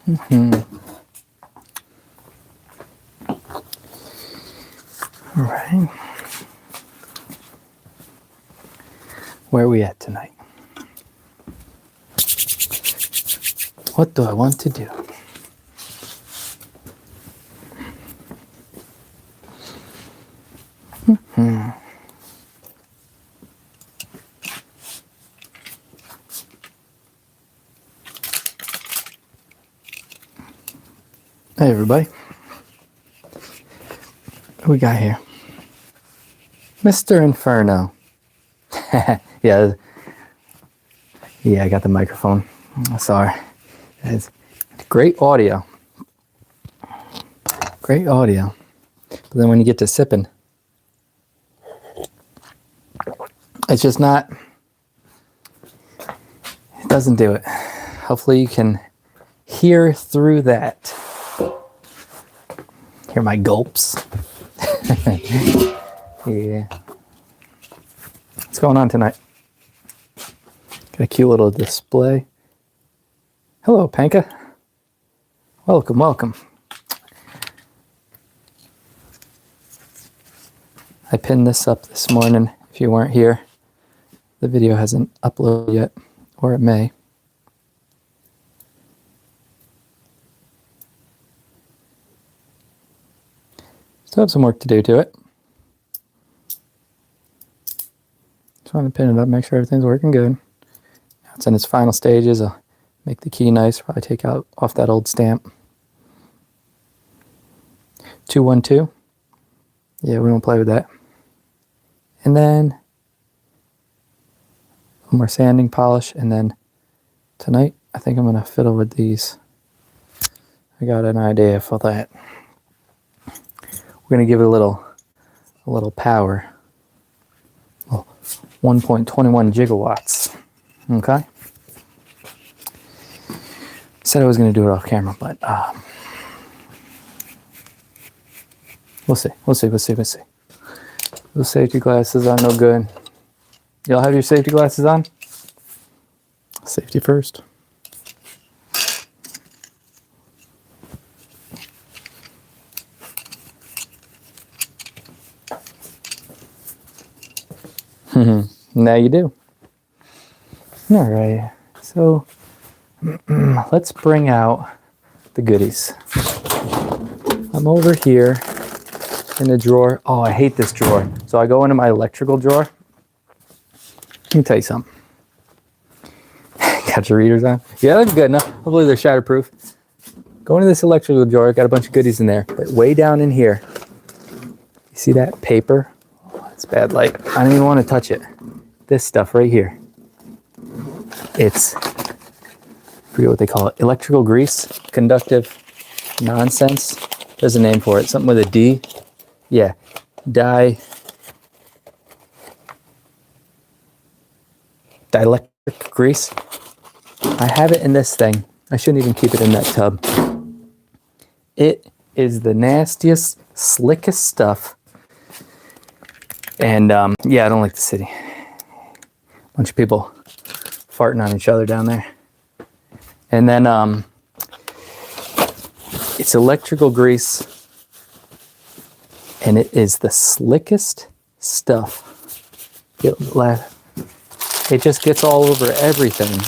All right. Where are we at tonight? What do I want to do? Hey everybody. What we got here? Mr. Inferno. Yeah, I got the microphone. Sorry. It's great audio. Great audio. But then when you get to sipping, it's just not, it doesn't do it. Hopefully you can hear through that. Hear my gulps. Yeah. What's going on tonight? Got a cute little display. Hello, Panka. Welcome, welcome. I pinned this up this morning if you weren't here. The video hasn't uploaded yet, or it may. Still have some work to do to it. Just want to pin it up, make sure everything's working good. It's in its final stages. I'll make the key nice, probably take out off that old stamp. 212. Yeah, we don't play with that. And then one more sanding polish, and then tonight I think I'm going to fiddle with these. I got an idea for that. We're going to give it a little power. Well, 1.21 gigawatts. Okay? Said I was going to do it off camera, but we'll see. Those safety glasses are no good. Y'all have your safety glasses on? Safety first. Now you do. All right. So let's bring out the goodies. I'm over here in the drawer. Oh, I hate this drawer. So I go into my electrical drawer. Let me tell you something. Got your readers on? Yeah, that's good enough. Hopefully they're shatterproof. Go into this electrical drawer. Got a bunch of goodies in there. But way down in here, you see that paper? Oh, it's bad light. I don't even want to touch it. This stuff right here. It's, I forget what they call it. Electrical grease, conductive nonsense. There's a name for it. Something with a D. Yeah. Dielectric grease. I have it in this thing. I shouldn't even keep it in that tub. It is the nastiest, slickest stuff. And yeah, I don't like the city. Bunch of people farting on each other down there. And then it's electrical grease. And it is the slickest stuff. It just gets all over everything.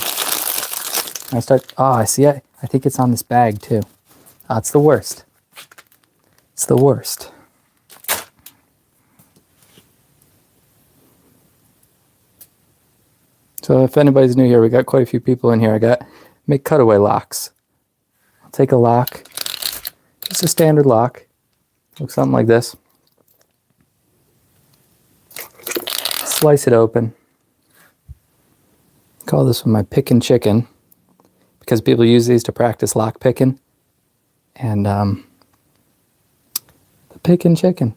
I see it. I think it's on this bag too. Oh, it's the worst. It's the worst. So if anybody's new here, we got quite a few people in here. Make cutaway locks. I'll take a lock. Just a standard lock. Looks something like this. Slice it open. Call this one my pickin' chicken, because people use these to practice lock picking. And the pickin' chicken.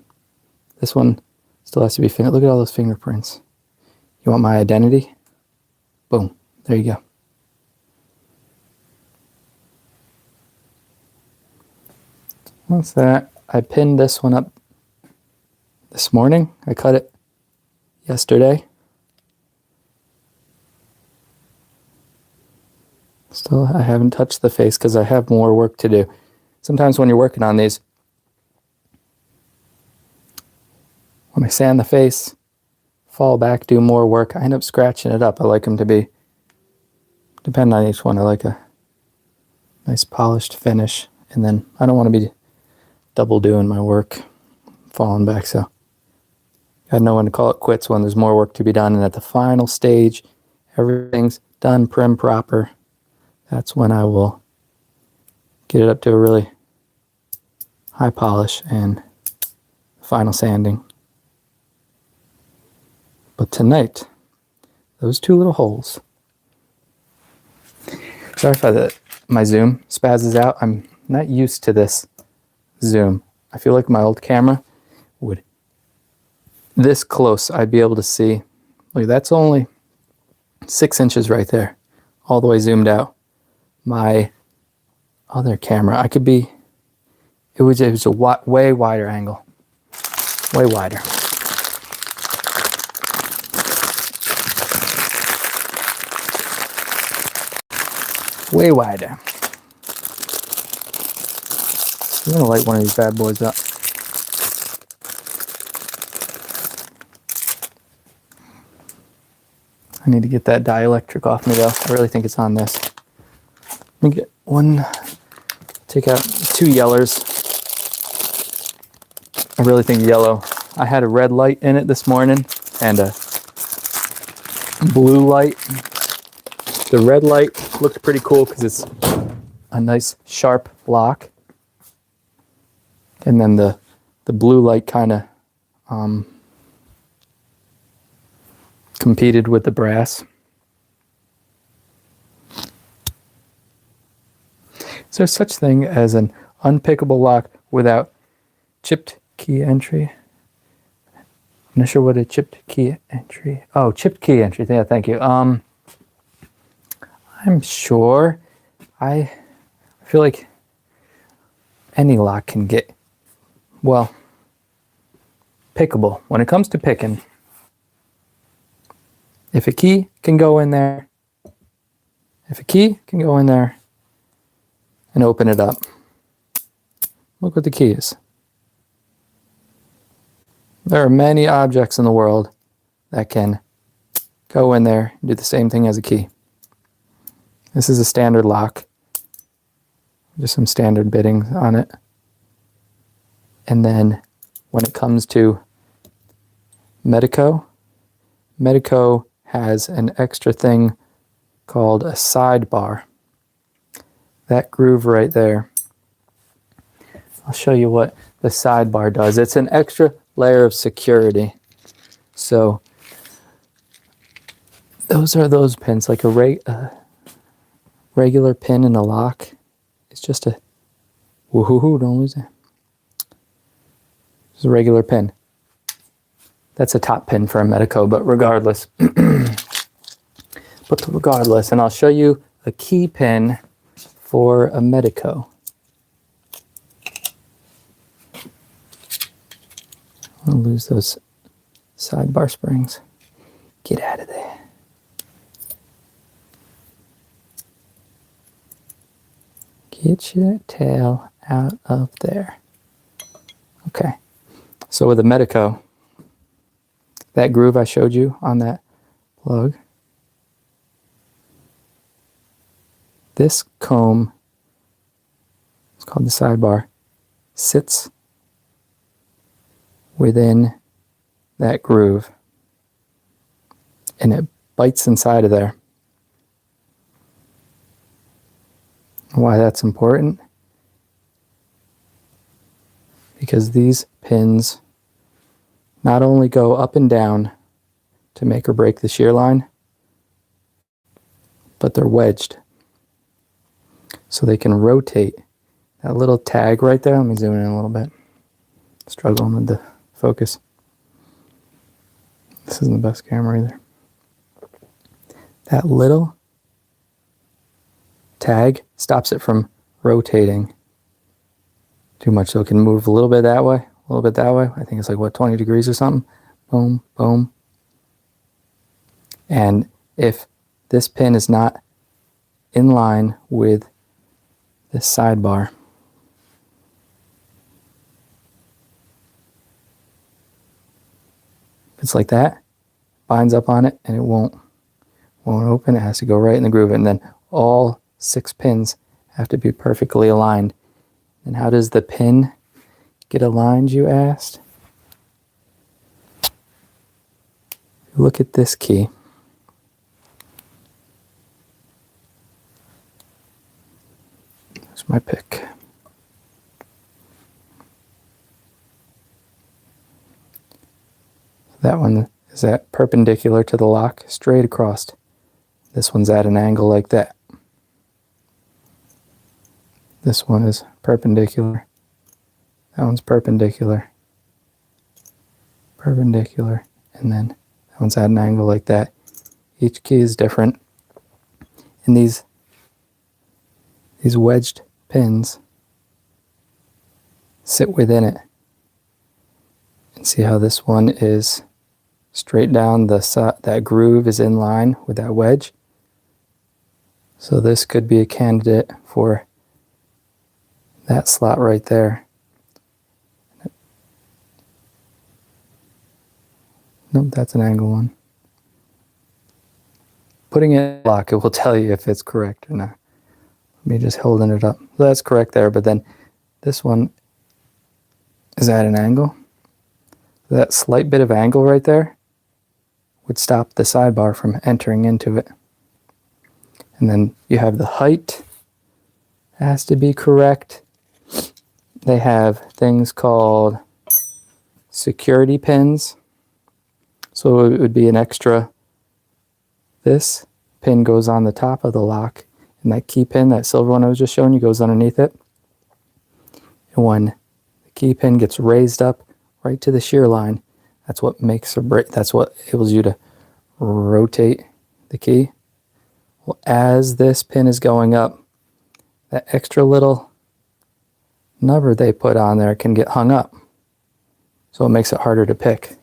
This one still has to be finished. Look at all those fingerprints. You want my identity? Boom. There you go. What's that? I pinned this one up this morning. I cut it yesterday. Still, I haven't touched the face because I have more work to do. Sometimes when you're working on these, when I sand the face, fall back, do more work, I end up scratching it up. I like them to be, depending on each one, I like a nice polished finish. And then I don't want to be double doing my work, falling back. So gotta know when to call it quits when there's more work to be done. And at the final stage, everything's done prim proper. That's when I will get it up to a really high polish and final sanding. But tonight, those two little holes. Sorry if my zoom spazzes out. I'm not used to this zoom. I feel like my old camera would, this close, I'd be able to see. Look, that's only 6 inches right there, all the way zoomed out. My other camera, I could be, it was a way wider angle, way wider. Way wider. I'm gonna light one of these bad boys up. I need to get that dielectric off me though. I really think it's on this. Let me get one, take out 2 yellers. I really think yellow. I had a red light in it this morning and a blue light. The red light looked pretty cool because it's a nice sharp block. And then the blue light kind of competed with the brass. Is there such thing as an unpickable lock without chipped key entry? I'm not sure what a chipped key entry. Oh, chipped key entry. Yeah, thank you. I'm sure. I feel like any lock can get, well, pickable. When it comes to picking, if a key can go in there, and open it up, look what the key is. There are many objects in the world that can go in there and do the same thing as a key. This is a standard lock. Just some standard bitting on it. And then when it comes to Medico, Medico has an extra thing called a sidebar. That groove right there. I'll show you what the sidebar does. It's an extra layer of security. So those are those pins, like a regular pin in a lock. It's just a, woohoo, don't lose it. It's a regular pin. That's a top pin for a Medico, but regardless. And I'll show you a key pin for a Medico. I'll lose those sidebar springs. Get out of there. Get your tail out of there. Okay. So with a Medico, that groove I showed you on that plug, this comb, it's called the sidebar, sits within that groove and it bites inside of there. Why that's important? Because these pins not only go up and down to make or break the shear line, but they're wedged. So they can rotate. That little tag right there, let me zoom in a little bit. Struggling with the focus. This isn't the best camera either. That little tag stops it from rotating too much, so it can move a little bit that way, a little bit that way. I think it's like, what, 20 degrees or something? Boom, boom. And if this pin is not in line with this sidebar. If it's like that, binds up on it and it won't open. It has to go right in the groove, and then all 6 pins have to be perfectly aligned. And how does the pin get aligned, you asked? Look at this key. There's my pick. That one is at perpendicular to the lock, straight across. This one's at an angle like that. This one is perpendicular. That one's perpendicular. Perpendicular. And then that one's at an angle like that. Each key is different. And these wedged pins sit within it. And see how this one is straight down that groove is in line with that wedge. So this could be a candidate for that slot right there. Nope, that's an angle one. Putting it in the lock, it will tell you if it's correct or not. Me just holding it up. So that's correct there, but then this one is at an angle. That slight bit of angle right there would stop the sidebar from entering into it. And then you have the height has to be correct. They have things called security pins. So it would be an extra. This pin goes on the top of the lock, and that key pin, that silver one I was just showing you, goes underneath it. And when the key pin gets raised up right to the shear line, that's what makes or break. That's what enables you to rotate the key. Well, as this pin is going up, that extra little nubber they put on there can get hung up. So it makes it harder to pick.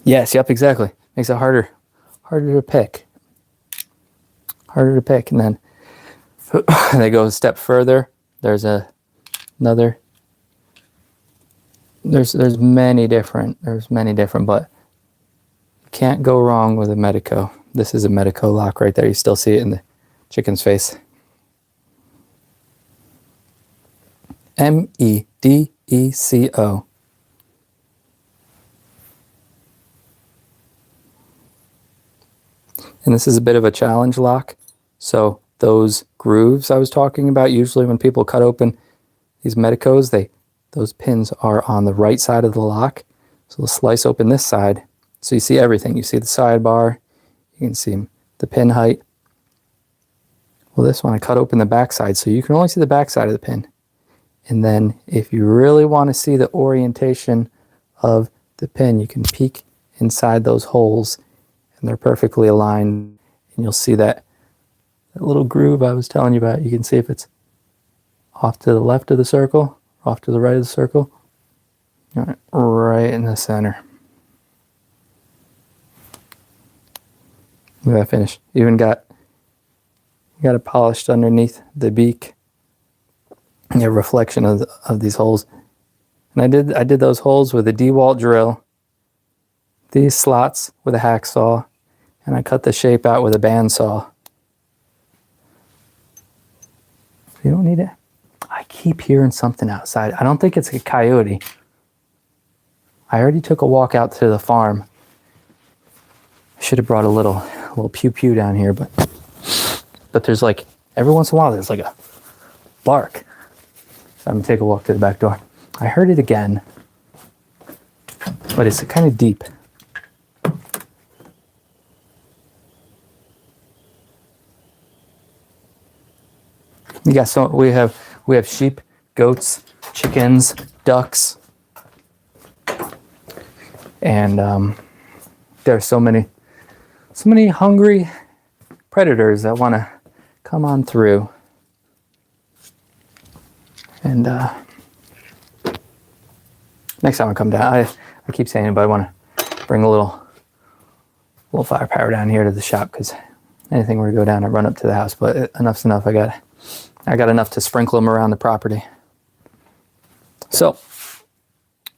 Yes, yep, exactly. Makes it harder to pick. Harder to pick. And then they go a step further. There's another. There's many different, but you can't go wrong with a Medico. This is a Medico lock right there. You still see it in the chicken's face. Medeco. And this is a bit of a challenge lock. So those grooves I was talking about, usually when people cut open these Medicos, those pins are on the right side of the lock. So they'll slice open this side. So you see everything. You see the sidebar. You can see the pin height. Well, this one I cut open the back side, so you can only see the back side of the pin. And then if you really want to see the orientation of the pin, you can peek inside those holes, and they're perfectly aligned. And you'll see that little groove I was telling you about. You can see if it's off to the left of the circle, off to the right of the circle. Right in the center. Look at that finish. Even got it polished underneath the beak. A reflection of these holes. And I did those holes with a DeWalt drill, these slots with a hacksaw, and I cut the shape out with a bandsaw. You don't need it. I keep hearing something outside. I don't think it's a coyote. I already took a walk out to the farm. I should have brought a little pew-pew down here, but there's like, every once in a while, there's like a bark. So I'm gonna take a walk to the back door. I heard it again, but it's kind of deep. You got so we have sheep, goats, chickens, ducks, and there are so many hungry predators that want to come on through. And next time I come down, I keep saying it, but I want to bring a little firepower down here to the shop because anything were to go down, I'd run up to the house. But enough's enough. I got enough to sprinkle them around the property. So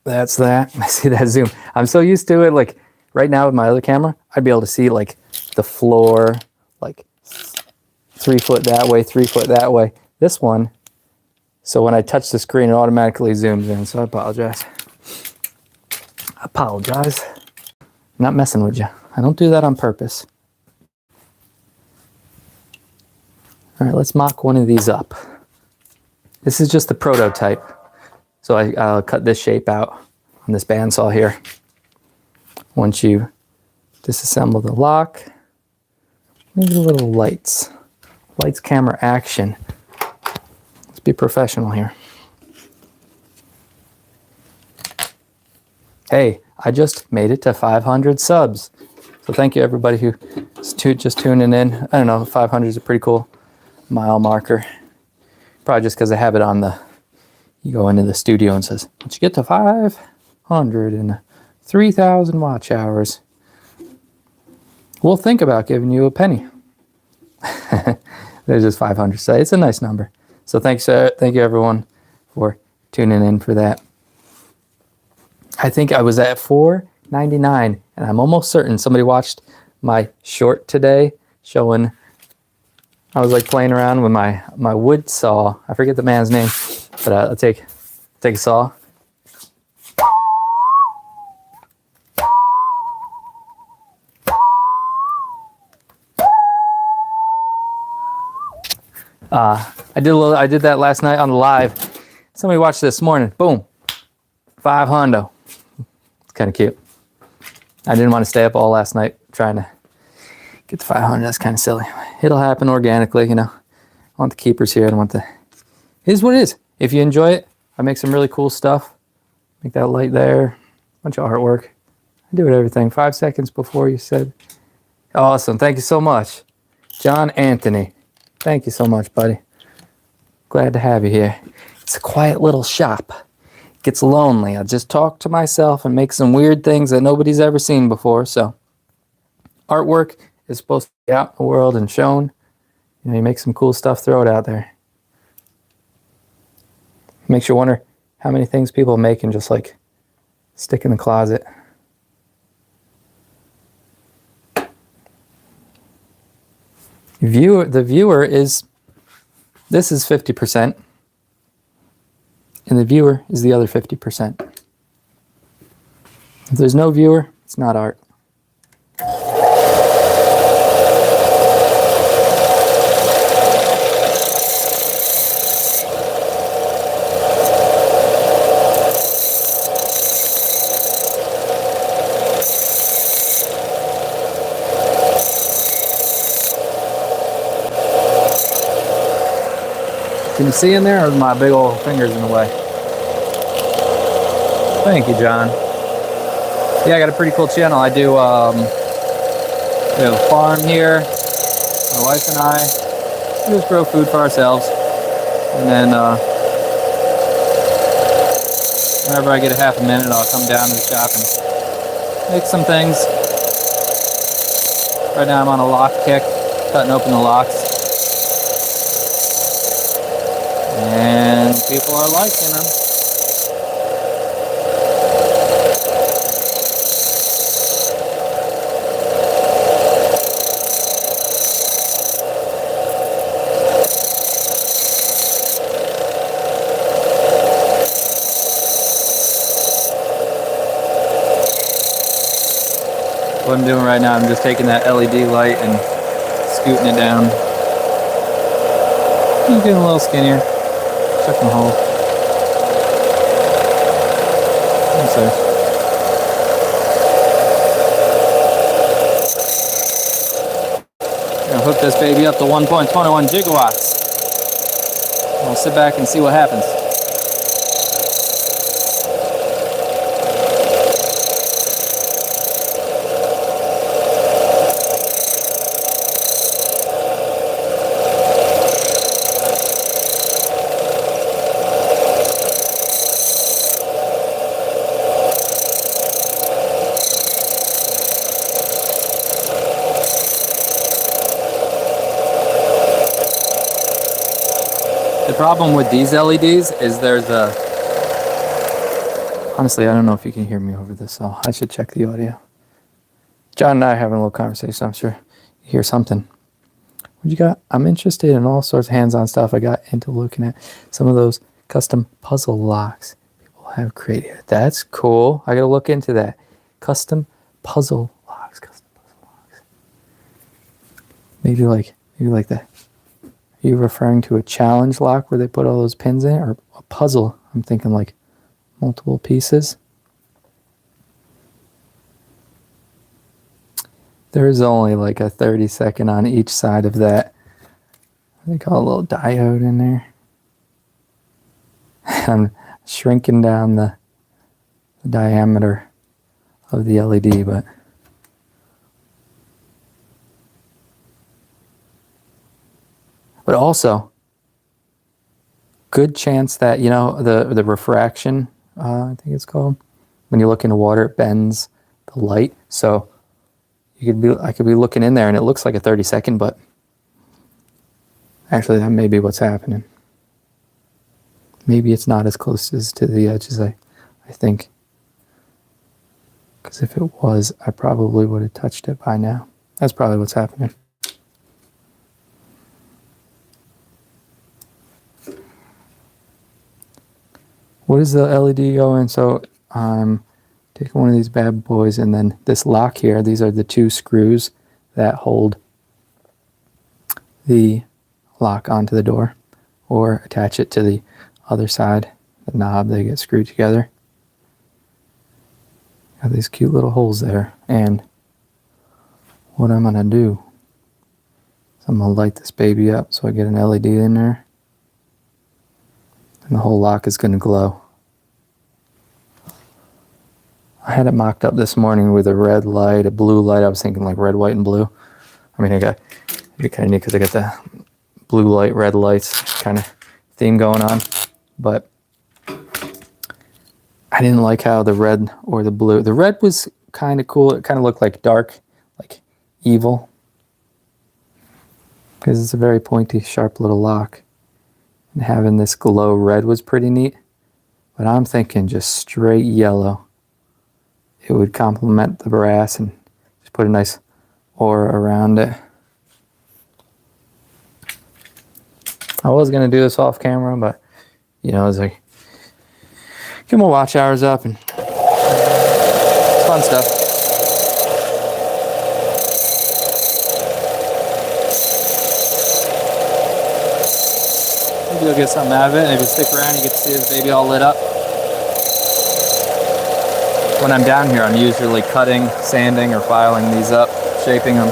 that's that. I see that zoom. I'm so used to it. Like right now with my other camera, I'd be able to see like the floor, like 3 foot that way, 3 foot that way. This one, so when I touch the screen, it automatically zooms in. So I apologize. I'm not messing with you. I don't do that on purpose. All right, let's mock one of these up. This is just the prototype. So I'll cut this shape out on this bandsaw here. Once you disassemble the lock, maybe a little lights. Lights, camera, action. Let's be professional here. Hey, I just made it to 500 subs. So thank you everybody who's just tuning in. I don't know, 500 is a pretty cool mile marker. Probably just because I have it on the, you go into the studio and says, once you get to 500 and 3,000 watch hours, we'll think about giving you a penny. There's just 500. So it's a nice number. So thank you everyone for tuning in for that. I think I was at $4.99, and I'm almost certain somebody watched my short today showing I was like playing around with my wood saw. I forget the man's name, but I'll take a saw. I did that last night on the live. Somebody watched this morning. Boom, 500. It's kind of cute. I didn't want to stay up all last night trying to get to 500. That's kind of silly. It'll happen organically, you know. I want the keepers here. I don't want the... It is what it is. If you enjoy it, I make some really cool stuff. Make that light there. Bunch of artwork. I do it everything. 5 seconds before you said. Awesome. Thank you so much. John Anthony. Thank you so much, buddy. Glad to have you here. It's a quiet little shop. It gets lonely. I just talk to myself and make some weird things that nobody's ever seen before. So artwork is supposed to be out in the world and shown. You know, you make some cool stuff, throw it out there. Makes you wonder how many things people make and just like stick in the closet. The viewer is, this is 50%, and the viewer is the other 50%. If there's no viewer, it's not art. Can you see in there, or is my big old fingers in the way? Thank you, John. Yeah, I got a pretty cool channel. I do, we have a farm here. My wife and I just grow food for ourselves. And then, whenever I get a half a minute, I'll come down to the shop and make some things. Right now I'm on a lock kick, cutting open the locks. And people are liking them. What I'm doing right now, I'm just taking that LED light and scooting it down. I'm getting a little skinnier. Check my hole. That's it. Gonna hook this baby up to 1.21 gigawatts. We'll sit back and see what happens. The problem with these LEDs is there's a... Honestly, I don't know if you can hear me over this, so I should check the audio. John and I are having a little conversation. I'm sure you hear something. What you got? I'm interested in all sorts of hands-on stuff. I got into looking at some of those custom puzzle locks people have created. That's cool. I gotta look into that. Custom puzzle locks. Custom puzzle locks. Maybe like that. Are you referring to a challenge lock where they put all those pins in, or a puzzle? I'm thinking like multiple pieces. There's only like a 30-second on each side of that. They got a little diode in there. I'm shrinking down the diameter of the LED, but also good chance that, you know, the refraction, I think it's called, when you look into water, it bends the light. So I could be looking in there and it looks like a 30-second, but actually that may be what's happening. Maybe it's not as close as to the edge as I think. Because if it was, I probably would have touched it by now. That's probably what's happening. What is the LED going? So I'm taking one of these bad boys, and then this lock here, these are the two screws that hold the lock onto the door, or attach it to the other side, the knob. They get screwed together. Got these cute little holes there, and what I'm gonna do is I'm gonna light this baby up so I get an LED in there, and the whole lock is gonna glow. I had it mocked up this morning with a red light, a blue light. I was thinking like red, white, and blue. I mean, it'd be kind of neat because I got the blue light, red lights kind of theme going on. But I didn't like how the red or the blue. The red was kind of cool. It kind of looked like dark, like evil. Because it's a very pointy, sharp little lock. And having this glow red was pretty neat. But I'm thinking just straight yellow. It would complement the brass and just put a nice aura around it. I was going to do this off camera, but, you know, as I get my watch hours up, and it's fun stuff. Maybe you'll get something out of it, and if you stick around, you get to see this baby all lit up. When I'm down here, I'm usually cutting, sanding, or filing these up, shaping them.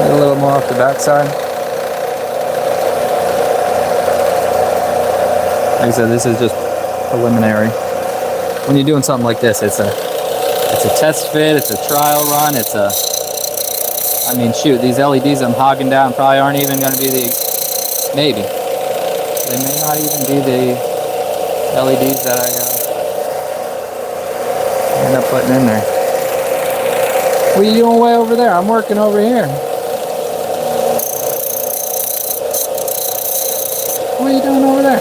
A little more off the backside. Like I said, this is just preliminary. When you're doing something like this, it's a test fit, it's a trial run, I mean, shoot, these LEDs I'm hogging down probably aren't even going to be maybe. They may not even be the LEDs that I end up putting in there. What are you doing way over there? I'm working over here. What are you doing over there?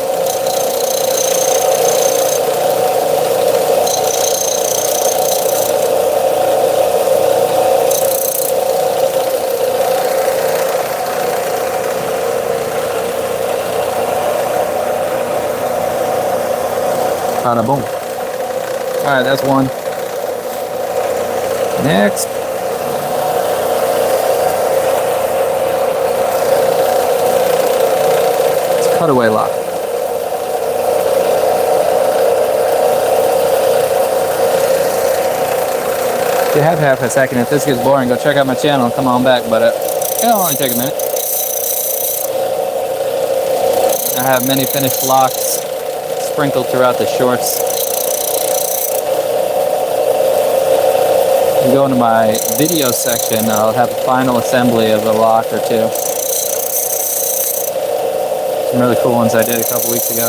Bada boom. Alright, that's one. Next. Cutaway lock. If you have half a second, if this gets boring, go check out my channel and come on back, but it'll only take a minute. I have many finished blocks sprinkled throughout the shorts. If you go into my video section, I'll have a final assembly of a lock or two. Some really cool ones I did a couple weeks ago.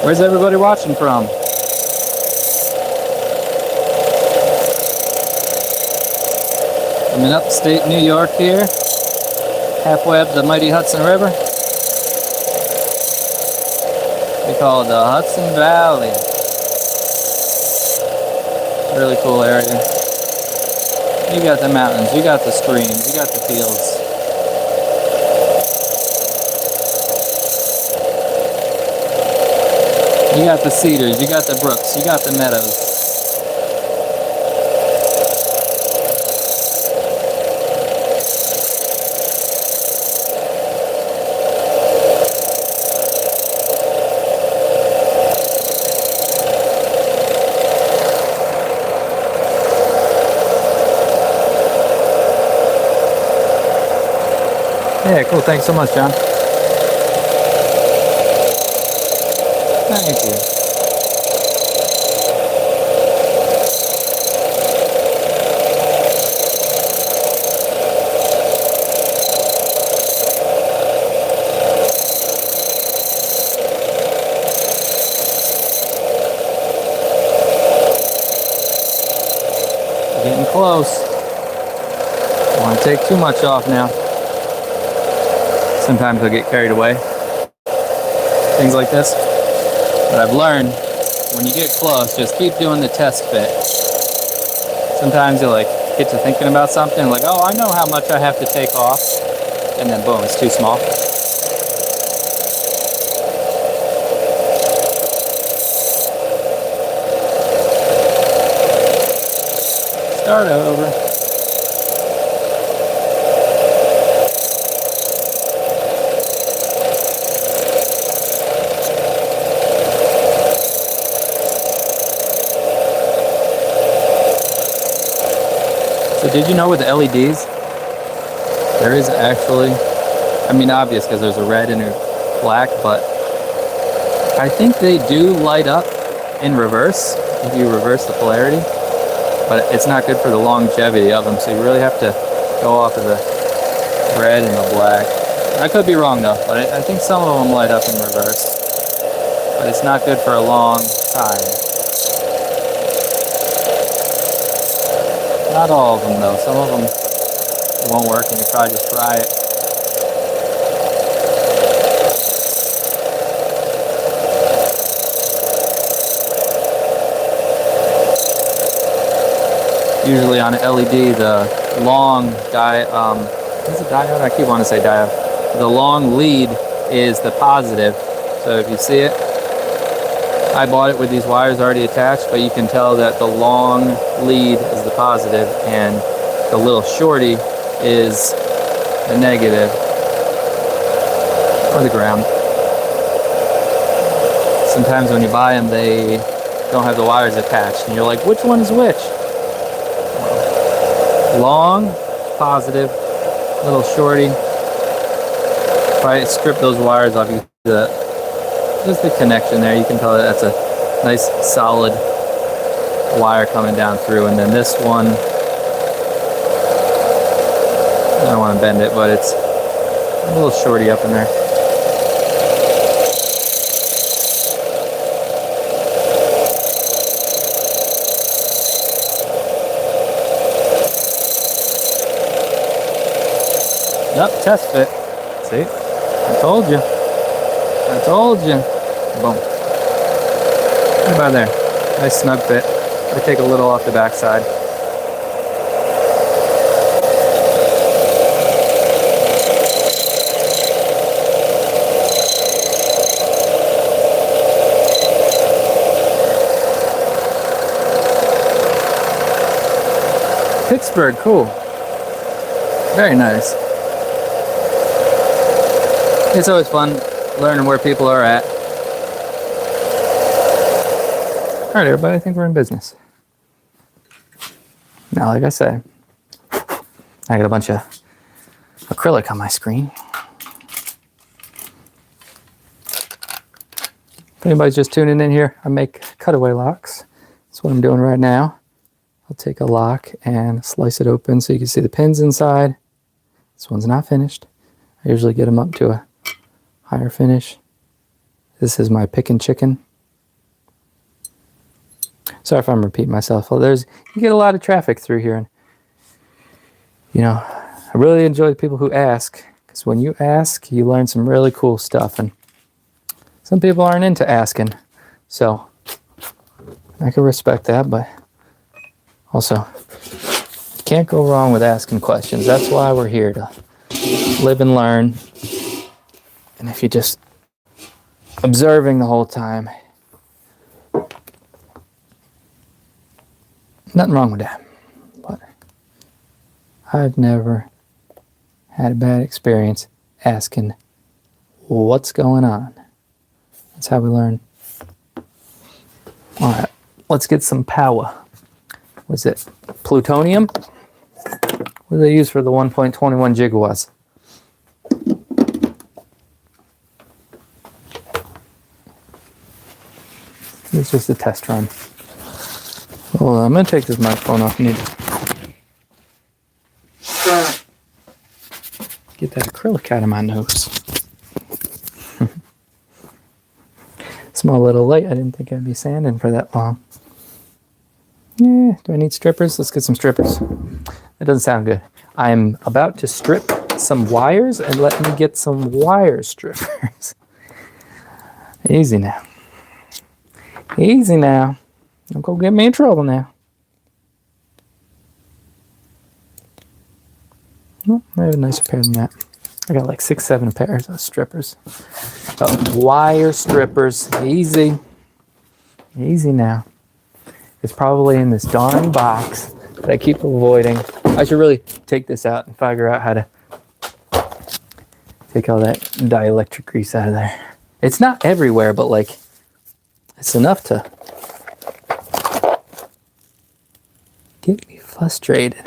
Where's everybody watching from? I'm in upstate New York here, halfway up the mighty Hudson River. We call it the Hudson Valley. Really cool area. You got the mountains, you got the streams, you got the fields. You got the cedars, you got the brooks, you got the meadows. Yeah, cool. Thanks so much, John. Thank you. We're getting close. Don't want to take too much off now. Sometimes I'll get carried away. Things like this. But I've learned, when you get close, just keep doing the test fit. Sometimes you get to thinking about something, like, oh, I know how much I have to take off. And then boom, it's too small. Start over. So did you know with the LEDs, there is actually, I mean obvious because there's a red and a black, but I think they do light up in reverse if you reverse the polarity, but it's not good for the longevity of them, so you really have to go off of the red and the black. I could be wrong though, but I think some of them light up in reverse, but it's not good for a long time. Not all of them though, some of them won't work and you probably just try it. Usually on an LED, the long what's a diode? I keep wanting to say diode. The long lead is the positive, so if you see it, I bought it with these wires already attached, but you can tell that the long lead is the positive and the little shorty is the negative, or the ground. Sometimes when you buy them, they don't have the wires attached, and you're like, which one is which? Long, positive, little shorty. If I strip those wires off, you just the connection there, you can tell that that's a nice solid wire coming down through. And then this one, I don't want to bend it, but it's a little shorty up in there. Yep, test fit. See? I told you. I told you. Boom. Right about there. Nice snug fit. I take a little off the backside. Pittsburgh, cool. Very nice. It's always fun learning where people are at. All right, everybody, I think we're in business. Now, like I said, I got a bunch of acrylic on my screen. If anybody's just tuning in here, I make cutaway locks. That's what I'm doing right now. I'll take a lock and slice it open so you can see the pins inside. This one's not finished. I usually get them up to a higher finish. This is my pick and chicken. Sorry if I'm repeating myself. Well, you get a lot of traffic through here, and you know, I really enjoy the people who ask, because when you ask, you learn some really cool stuff, and some people aren't into asking, so I can respect that, but also, can't go wrong with asking questions. That's why we're here, to live and learn. And if you're just observing the whole time, nothing wrong with that. But I've never had a bad experience asking what's going on. That's how we learn. All right, let's get some power. Was it plutonium? What do they use for the 1.21 gigawatts? It's just a test run. Hold on, I'm going to take this microphone off. I need to get that acrylic out of my nose. Small little light. I didn't think I'd be sanding for that long. Yeah, do I need strippers? Let's get some strippers. That doesn't sound good. I'm about to strip some wires, and let me get some wire strippers. Easy now. Easy now. Don't go get me in trouble now. Oh, I have a nicer pair than that. I got like 6, 7 pairs of strippers. Wire strippers. Easy. Easy now. It's probably in this darn box that I keep avoiding. I should really take this out and figure out how to take all that dielectric grease out of there. It's not everywhere, but like, it's enough to get me frustrated.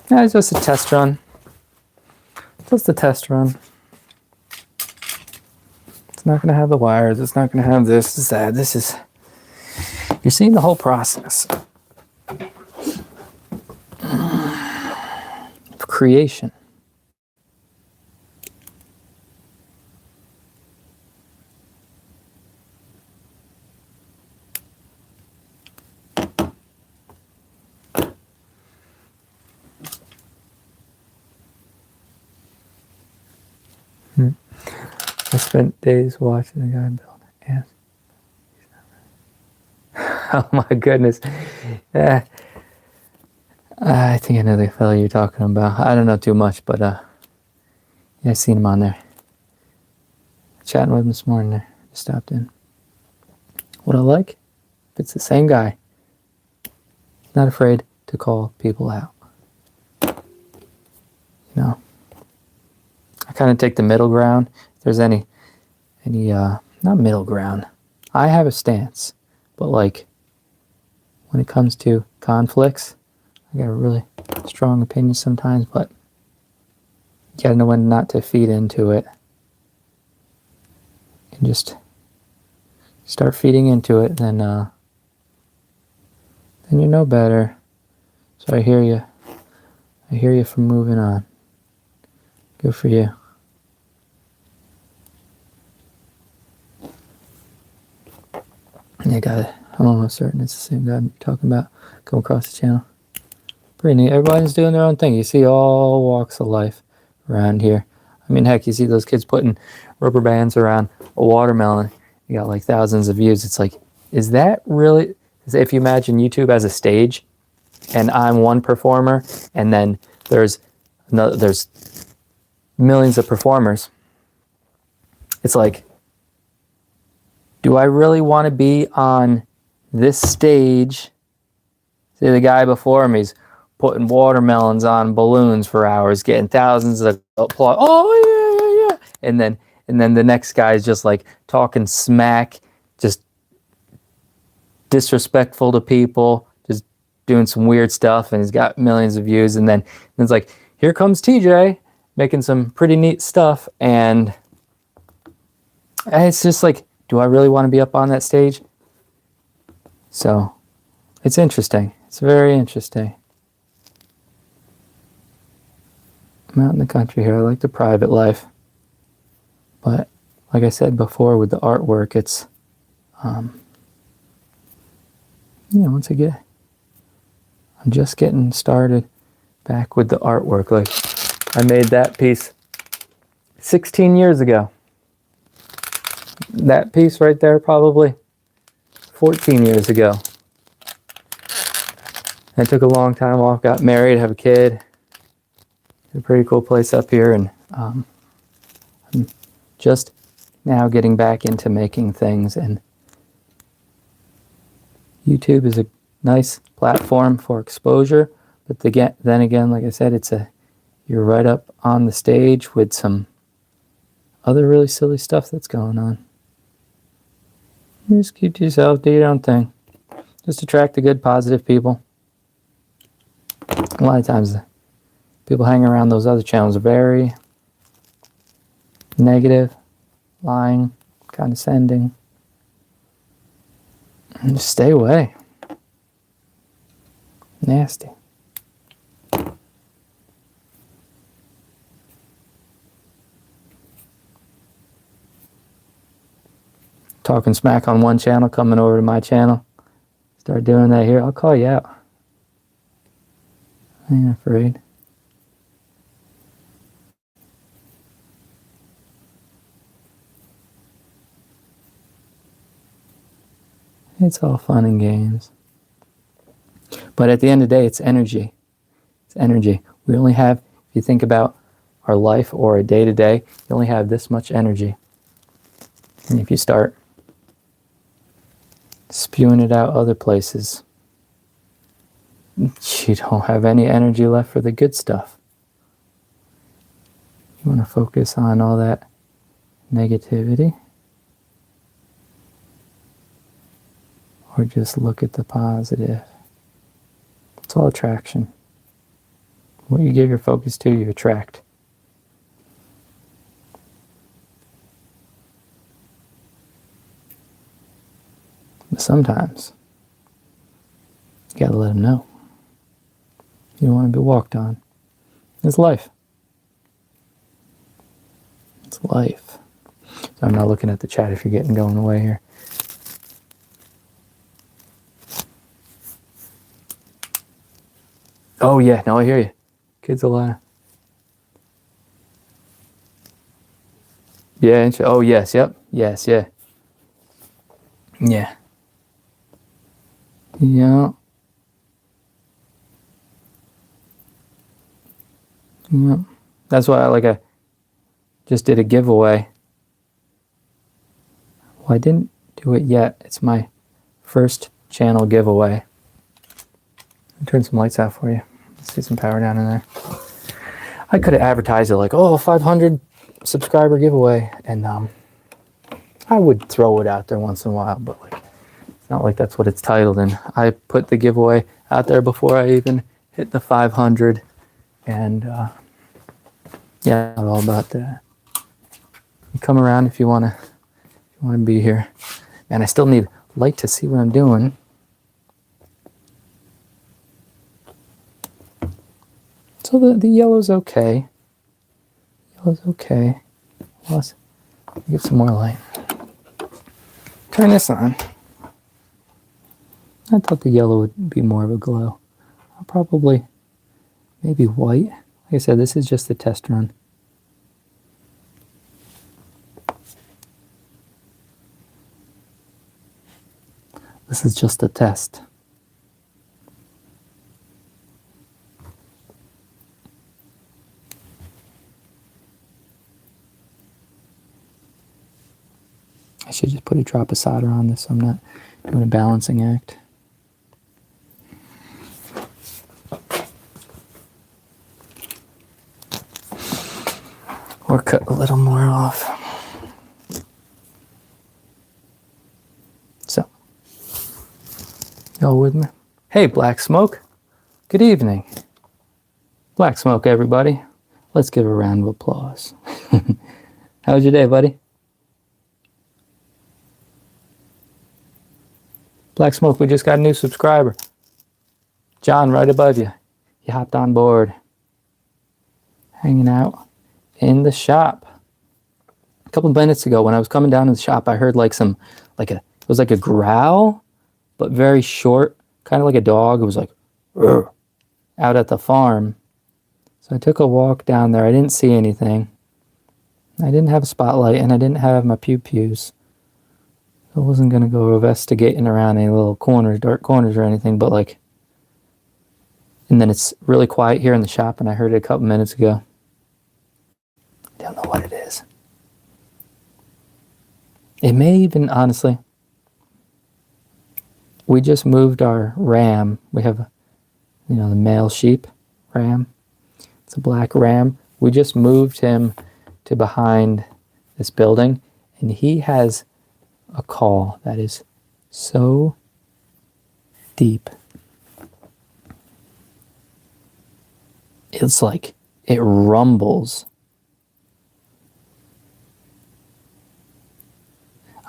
Yeah, it's just a test run. Just a test run. It's not going to have the wires. It's not going to have this, that. This is... You're seeing the whole process of creation. I spent days watching the guy build it. Yes. Oh my goodness. I think I know the fellow you're talking about. I don't know too much, but yeah, I seen him on there. Chatting with him this morning there. Just stopped in. What I like, if it's the same guy, not afraid to call people out. You know, I kind of take the middle ground. If there's any not middle ground. I have a stance, but like when it comes to conflicts, I got a really strong opinion sometimes, but you gotta know when not to feed into it. And just start feeding into it, then you know better. So I hear you. I hear you from moving on. Good for you. I got it. I'm almost certain it's the same guy I'm talking about. Come across the channel. Pretty neat. Everybody's doing their own thing. You see all walks of life around here. I mean, heck, you see those kids putting rubber bands around a watermelon. You got like thousands of views. It's like, is that really, if you imagine YouTube as a stage and I'm one performer and then there's millions of performers, it's like, do I really want to be on this stage? See, the guy before me is putting watermelons on balloons for hours, getting thousands of applause. Oh yeah, yeah, yeah. And then the next guy is just like talking smack, just disrespectful to people, just doing some weird stuff, and he's got millions of views. And then it's like, here comes TJ making some pretty neat stuff, and it's just like, do I really want to be up on that stage? So it's interesting. It's very interesting. I'm out in the country here. I like the private life. But like I said before with the artwork, it's, once again, I'm just getting started back with the artwork. Like, I made that piece 16 years ago. That piece right there, probably 14 years ago. I took a long time off, got married, have a kid. A pretty cool place up here, and I'm just now getting back into making things, and YouTube is a nice platform for exposure, but then again, like I said, you're right up on the stage with some other really silly stuff that's going on. You just keep to yourself, do your own thing. Just attract the good, positive people. A lot of times, people hanging around those other channels are very negative, lying, condescending. And just stay away. Nasty. Talking smack on one channel, coming over to my channel. Start doing that here, I'll call you out. I ain't afraid. It's all fun and games. But at the end of the day, it's energy. It's energy. We only have, if you think about our life or a day-to-day, you only have this much energy. And if you start spewing it out other places, you don't have any energy left for the good stuff. You want to focus on all that negativity, or just look at the positive. It's all attraction. What you give your focus to, you attract. But sometimes, you gotta let them know. You don't want to be walked on. It's life. It's life. So I'm not looking at the chat if you're getting going away here. Oh yeah, no, I hear you. Kids alive. Yeah, oh yes, yep. Yes, yeah. Yeah. Yeah. Yeah. That's why I just did a giveaway. Well, I didn't do it yet. It's my first channel giveaway. I'll turn some lights out for you. Let's see some power down in there. I could have advertised it like, 500 subscriber giveaway, and I would throw it out there once in a while, but it's not like that's what it's titled. And I put the giveaway out there before I even hit the 500, and yeah, I'm all about that. You come around if you wanna be here. And I still need light to see what I'm doing. So the yellow's okay. Yellow's okay. Let's get some more light. Turn this on. I thought the yellow would be more of a glow. I'll probably, maybe white. Like I said, this is just a test run. This is just a test. I should just put a drop of solder on this so I'm not doing a balancing act. Or cut a little more off. So, y'all with me? Hey, Black Smoke. Good evening. Black Smoke, everybody. Let's give a round of applause. How was your day, buddy? Black Smoke, we just got a new subscriber. John, right above you. He hopped on board. Hanging out in the shop. A couple of minutes ago, when I was coming down to the shop, I heard it was like a growl, but very short, kind of like a dog. It was like, "Rrr," out at the farm. So I took a walk down there. I didn't see anything. I didn't have a spotlight, and I didn't have my pew-pews. I wasn't going to go investigating around any little corners, dark corners or anything, but and then it's really quiet here in the shop, and I heard it a couple minutes ago. I don't know what it is. It may even, honestly, we just moved our ram. We have, the male sheep ram. It's a black ram. We just moved him to behind this building, and he has a call that is so deep. It's like it rumbles.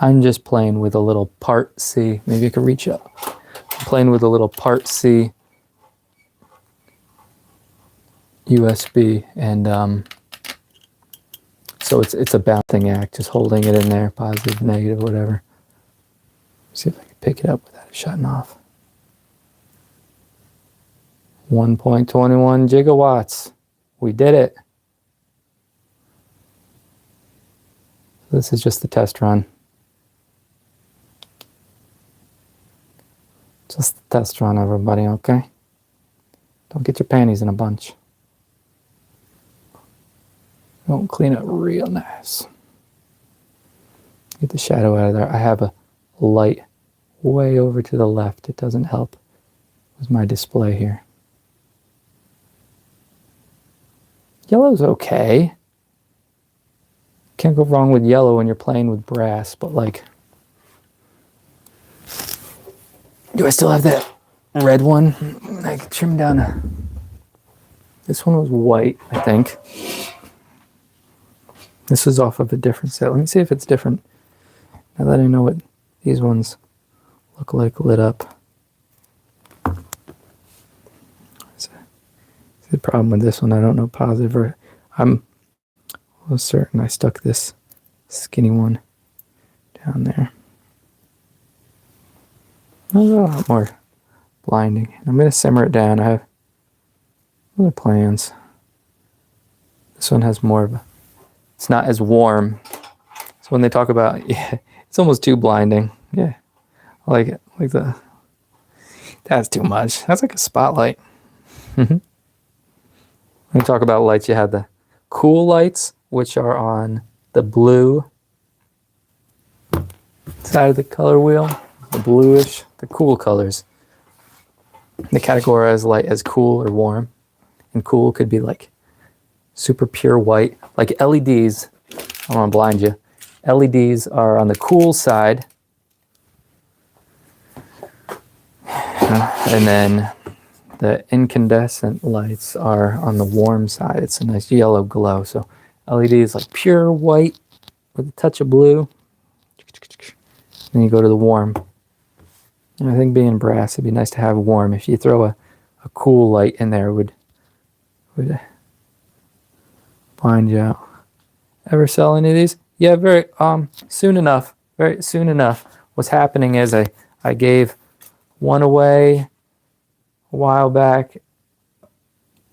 I'm just playing with a little Part C. Maybe I could reach up. I'm playing with a little Part C USB, and so it's a balancing act, just holding it in there, positive, negative, whatever. See if I can pick it up without it shutting off. 1.21 gigawatts. We did it. This is just the test run. Just the test run, everybody, okay? Don't get your panties in a bunch. Don't clean up real nice. Get the shadow out of there. I have a light way over to the left. It doesn't help with my display here. Yellow's okay. Can't go wrong with yellow when you're playing with brass, but do I still have that red one? I can trim down. This one was white, I think. This is off of a different set. Let me see if it's different. Now that I know what these ones look like lit up. See the problem with this one, I don't know positive or I'm almost certain I stuck this skinny one down there. A lot more blinding. I'm going to simmer it down. I have other plans. This one has more of a, it's not as warm. So when they talk about, it's almost too blinding. Yeah, I like it. That's too much. That's like a spotlight. When you talk about lights, you have the cool lights, which are on the blue side of the color wheel. The bluish, the cool colors. They categorize light as cool or warm. And cool could be like super pure white. Like LEDs, I don't want to blind you. LEDs are on the cool side. And then the incandescent lights are on the warm side. It's a nice yellow glow. So LED is like pure white with a touch of blue. Then you go to the warm. And I think being brass, it'd be nice to have warm. If you throw a cool light in there, would blind you out. Ever sell any of these? Yeah, very soon enough. Very soon enough. What's happening is I gave one away a while back.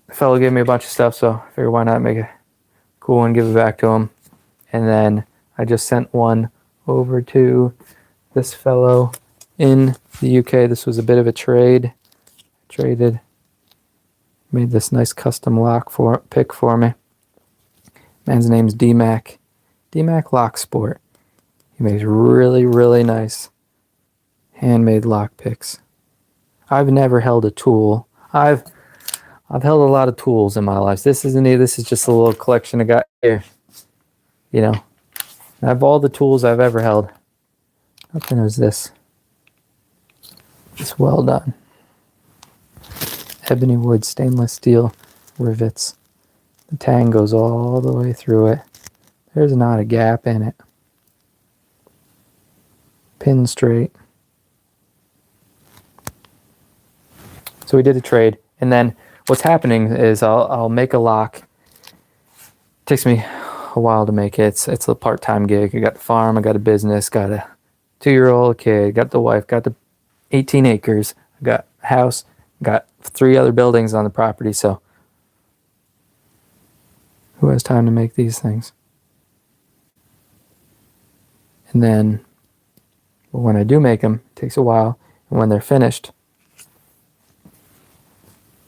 The fellow gave me a bunch of stuff, so I figured why not make a cool one, give it back to him. And then I just sent one over to this fellow in the UK. This was a bit of a trade. Traded, made this nice custom lock pick for me. Man's name's D-Mac. D-Mac Lock Sport. He makes really, really nice handmade lock picks. I've never held a tool. I've held a lot of tools in my life. This isn't it. This is just a little collection I got here. You know, I have all the tools I've ever held. How thin is this? It's well done. Ebony wood, stainless steel rivets. The tang goes all the way through it. There's not a gap in it. Pin straight. So we did a trade, and then what's happening is I'll make a lock. It takes me a while to make it. It's a part-time gig. I got the farm, I got a business, got a 2-year-old kid, got the wife, got the 18 acres, I got a house, got 3 other buildings on the property, so who has time to make these things? And then when I do make them, it takes a while, and when they're finished,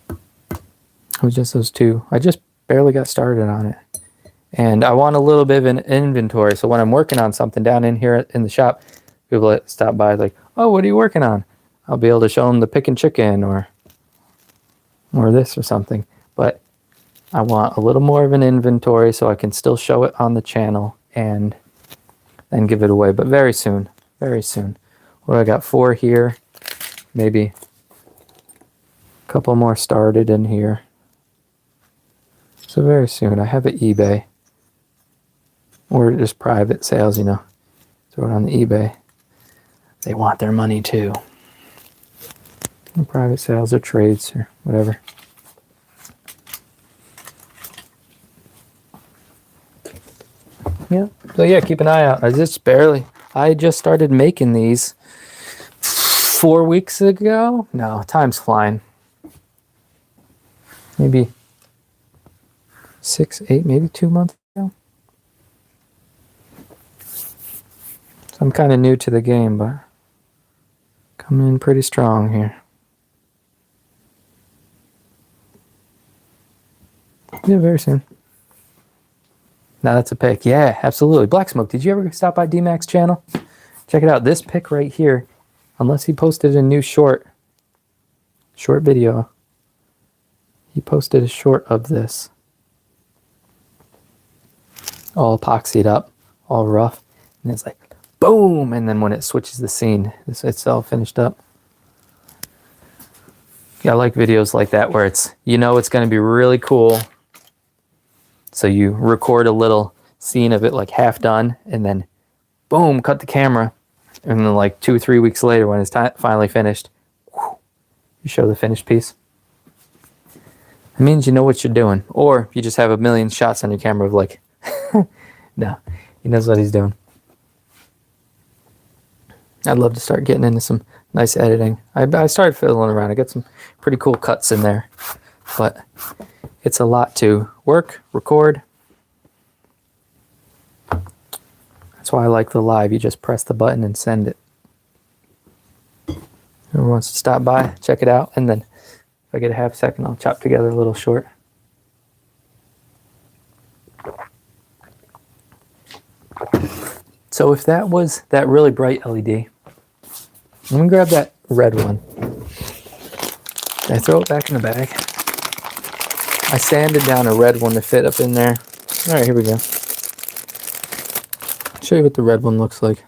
it was just those 2. I just barely got started on it. And I want a little bit of an inventory, so when I'm working on something down in here in the shop, people that stop by like, oh, what are you working on? I'll be able to show them the picking chicken or this or something. But I want a little more of an inventory so I can still show it on the channel and then give it away. But very soon, very soon. Well, I got 4 here, maybe a couple more started in here. So very soon. I have an eBay or just private sales, you know. Throw it on the eBay. They want their money too. Private sales or trades or whatever. Yeah. So yeah, keep an eye out. I just started making these 4 weeks ago. No, time's flying. Maybe 6, 8, maybe 2 months ago. So I'm kind of new to the game, but coming in pretty strong here. Yeah, very soon. Now that's a pick. Yeah, absolutely. Black Smoke, did you ever stop by D-Mac's channel? Check it out. This pick right here, unless he posted a new short video, he posted a short of this. All epoxied up, all rough. And it's like, boom! And then when it switches the scene, it's all finished up. Yeah, I like videos like that where it's, you know, it's going to be really cool. So you record a little scene of it like half done, and then boom, cut the camera. And then like 2 or 3 weeks later when it's finally finished, whoo, you show the finished piece. It means you know what you're doing. Or you just have a million shots on your camera of like, no, he knows what he's doing. I'd love to start getting into some nice editing. I started fiddling around. I got some pretty cool cuts in there. But it's a lot to work, record. That's why I like the live. You just press the button and send it. Whoever wants to stop by, check it out. And then if I get a half second, I'll chop together a little short. So if that was that really bright LED, I'm going to grab that red one. I throw it back in the bag. I sanded down a red one to fit up in there. All right, here we go. Show you what the red one looks like.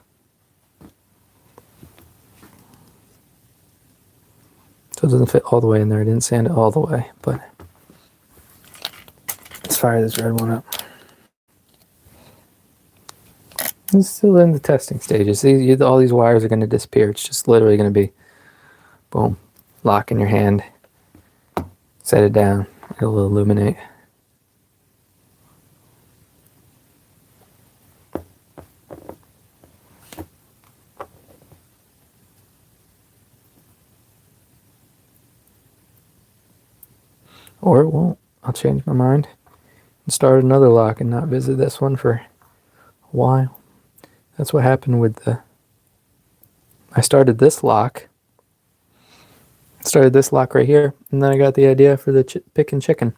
So it doesn't fit all the way in there. I didn't sand it all the way, but let's fire this red one up. It's still in the testing stages. All these wires are going to disappear. It's just literally going to be, boom, lock in your hand, set it down, it'll illuminate. Or it won't. I'll change my mind and start another lock and not visit this one for a while. That's what happened with the I started this lock. Started this lock right here, and then I got the idea for the picking chicken.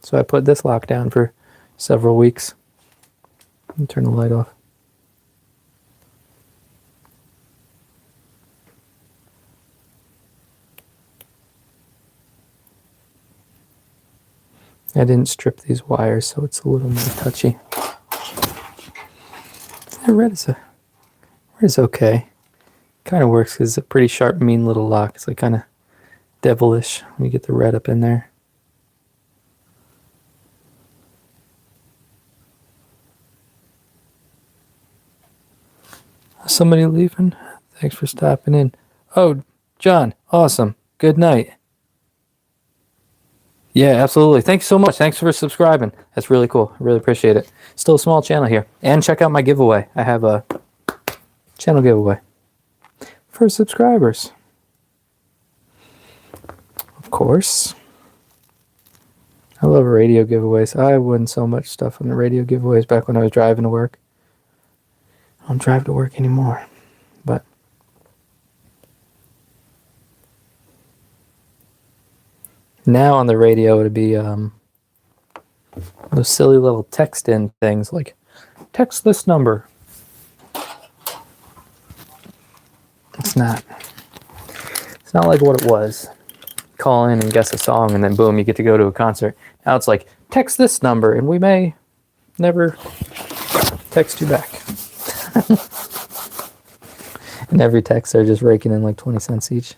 So I put this lock down for several weeks. Turn the light off. I didn't strip these wires, so it's a little more touchy. Red is okay. Kind of works because it's a pretty sharp, mean little lock. It's like kind of devilish when you get the red up in there. Somebody leaving? Thanks for stopping in. Oh, John, awesome. Good night. Yeah, absolutely. Thank you so much. Thanks for subscribing. That's really cool. I really appreciate it. Still a small channel here. And check out my giveaway. I have a channel giveaway for subscribers. Of course. I love radio giveaways. I won so much stuff on the radio giveaways back when I was driving to work. I don't drive to work anymore. But now on the radio, it'd be those silly little text-in things like, text this number. It's not like what it was. Call in and guess a song, and then boom, you get to go to a concert. Now it's like, text this number, and we may never text you back. And every text they're just raking in like 20 cents each.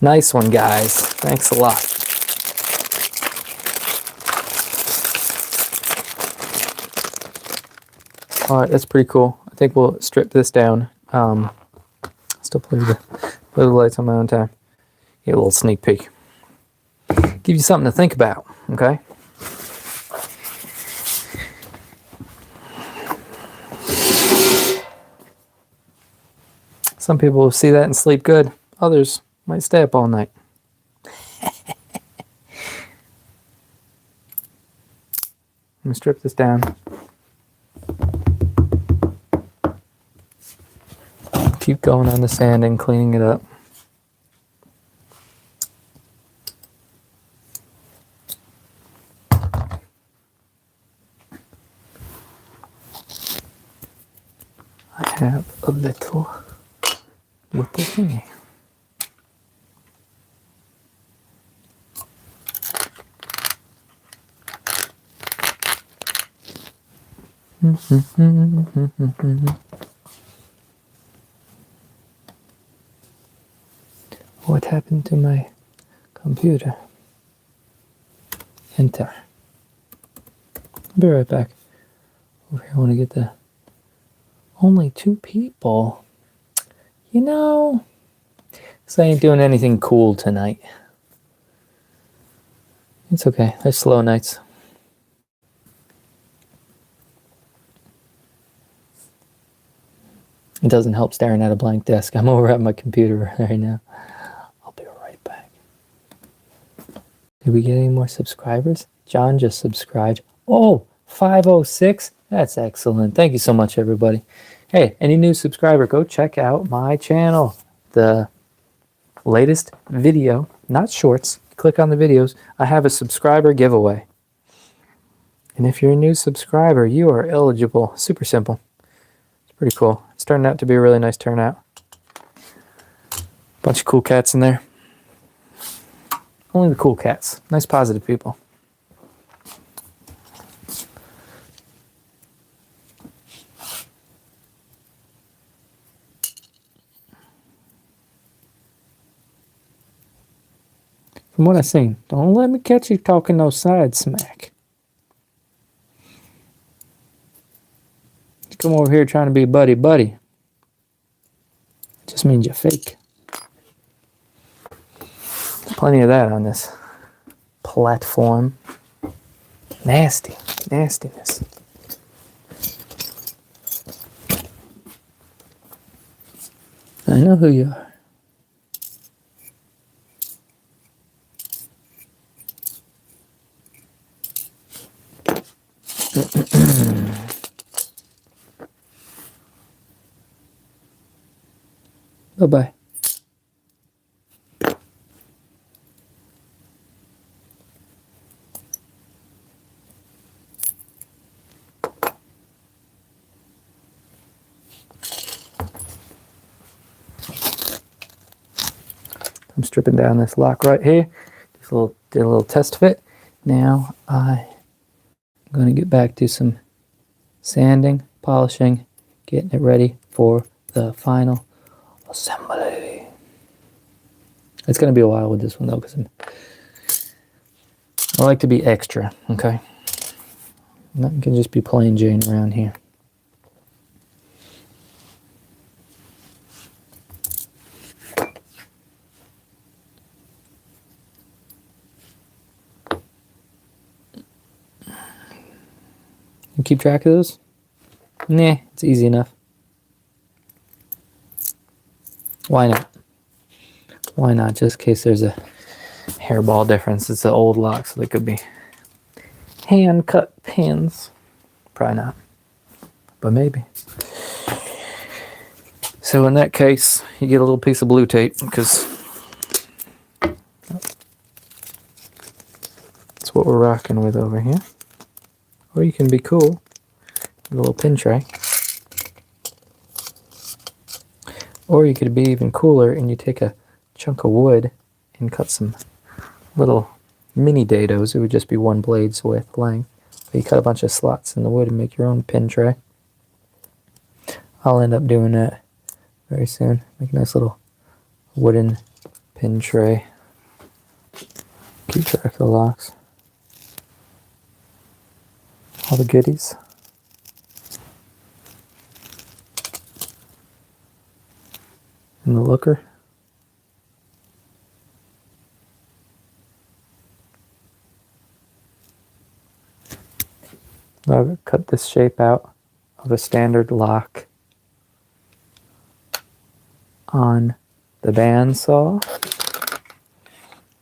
Nice one, guys. Thanks a lot. All right, that's pretty cool. I think we'll strip this down. Still play the lights on my own time. Get a little sneak peek. Give you something to think about, okay? Some people will see that and sleep good. Others might stay up all night. Let me strip this down. Keep going on the sand and cleaning it up. I have a little thingy. What happened to my computer? Enter. I'll be right back. Over here, I want to get the only 2 people. You know, so I ain't doing anything cool tonight. It's okay. There's slow nights. It doesn't help staring at a blank desk. I'm over at my computer right now. I'll be right back. Did we get any more subscribers? John just subscribed. Oh, 506. That's excellent. Thank you so much, everybody. Hey, any new subscriber, go check out my channel. The latest video, not shorts, click on the videos. I have a subscriber giveaway. And if you're a new subscriber, you are eligible. Super simple. It's pretty cool. It's turning out to be a really nice turnout. Bunch of cool cats in there. Only the cool cats. Nice, positive people. From what I've seen, don't let me catch you talking no side smack. You come over here trying to be buddy-buddy. It just means you're fake. Plenty of that on this platform. Nasty. Nastiness. I know who you are. Bye-bye. I'm stripping down this lock right here. Did a little test fit. Now I'm going to get back to some sanding, polishing, getting it ready for the final assembly. It's going to be a while with this one though, because I like to be extra, okay? Nothing can just be plain Jane around here. You keep track of those? Nah, it's easy enough. Why not? Why not? Just in case there's a hairball difference. It's an old lock, so they could be hand cut pins. Probably not, but maybe. So in that case, you get a little piece of blue tape, because that's what we're rocking with over here. Or you can be cool with a little pin tray. Or you could be even cooler and you take a chunk of wood and cut some little mini dados. It would just be one blade's width length. But you cut a bunch of slots in the wood and make your own pin tray. I'll end up doing that very soon. Make a nice little wooden pin tray. Keep track of the locks. All the goodies. And the looker. I'll cut this shape out of a standard lock on the bandsaw.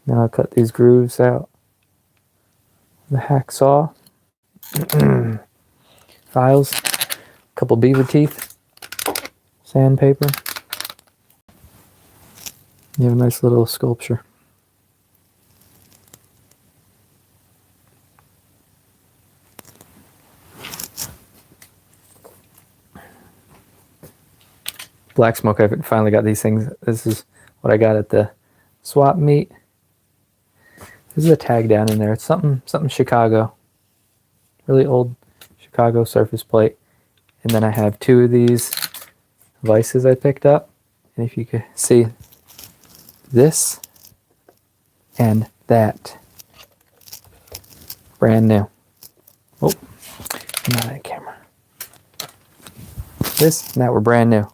Now I'll cut these grooves out. The hacksaw. Files. A couple beaver teeth. Sandpaper. You have a nice little sculpture. Black smoke, I finally got these things. This is what I got at the swap meet. There's a tag down in there. It's something Chicago. Really old Chicago surface plate. And then I have two of these vices I picked up. And if you could see this and that. Brand new. Oh, not that camera. This and that were brand new.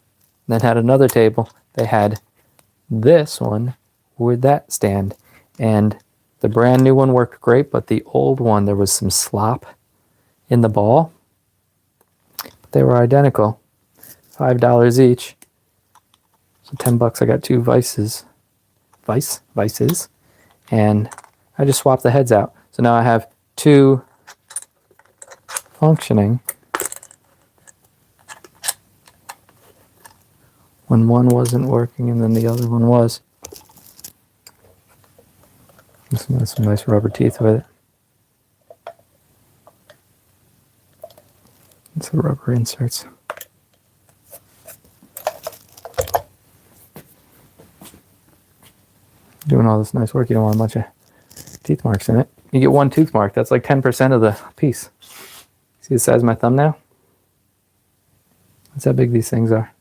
Then had another table. They had this one with that stand. And the brand new one worked great, but the old one, there was some slop in the ball. But they were identical. $5 each. So $10, I got two vices. Vices. And I just swapped the heads out. So now I have two functioning. When one wasn't working and then the other one was. Some nice rubber teeth with it. It's the rubber inserts. Doing all this nice work, you don't want a bunch of teeth marks in it. You get one tooth mark, that's like 10% of the piece. See the size of my thumbnail? That's how big these things are.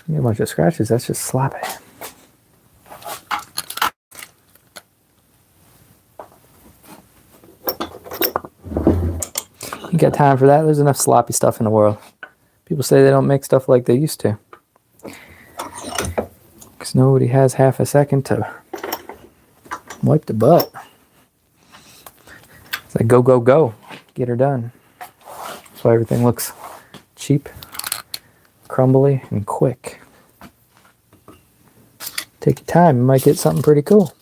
You get a bunch of scratches, that's just sloppy. You got time for that? There's enough sloppy stuff in the world. People say they don't make stuff like they used to. Because nobody has half a second to wipe the butt. It's like go, go, go. Get her done. That's why everything looks cheap, crumbly, and quick. Take your time, you might get something pretty cool.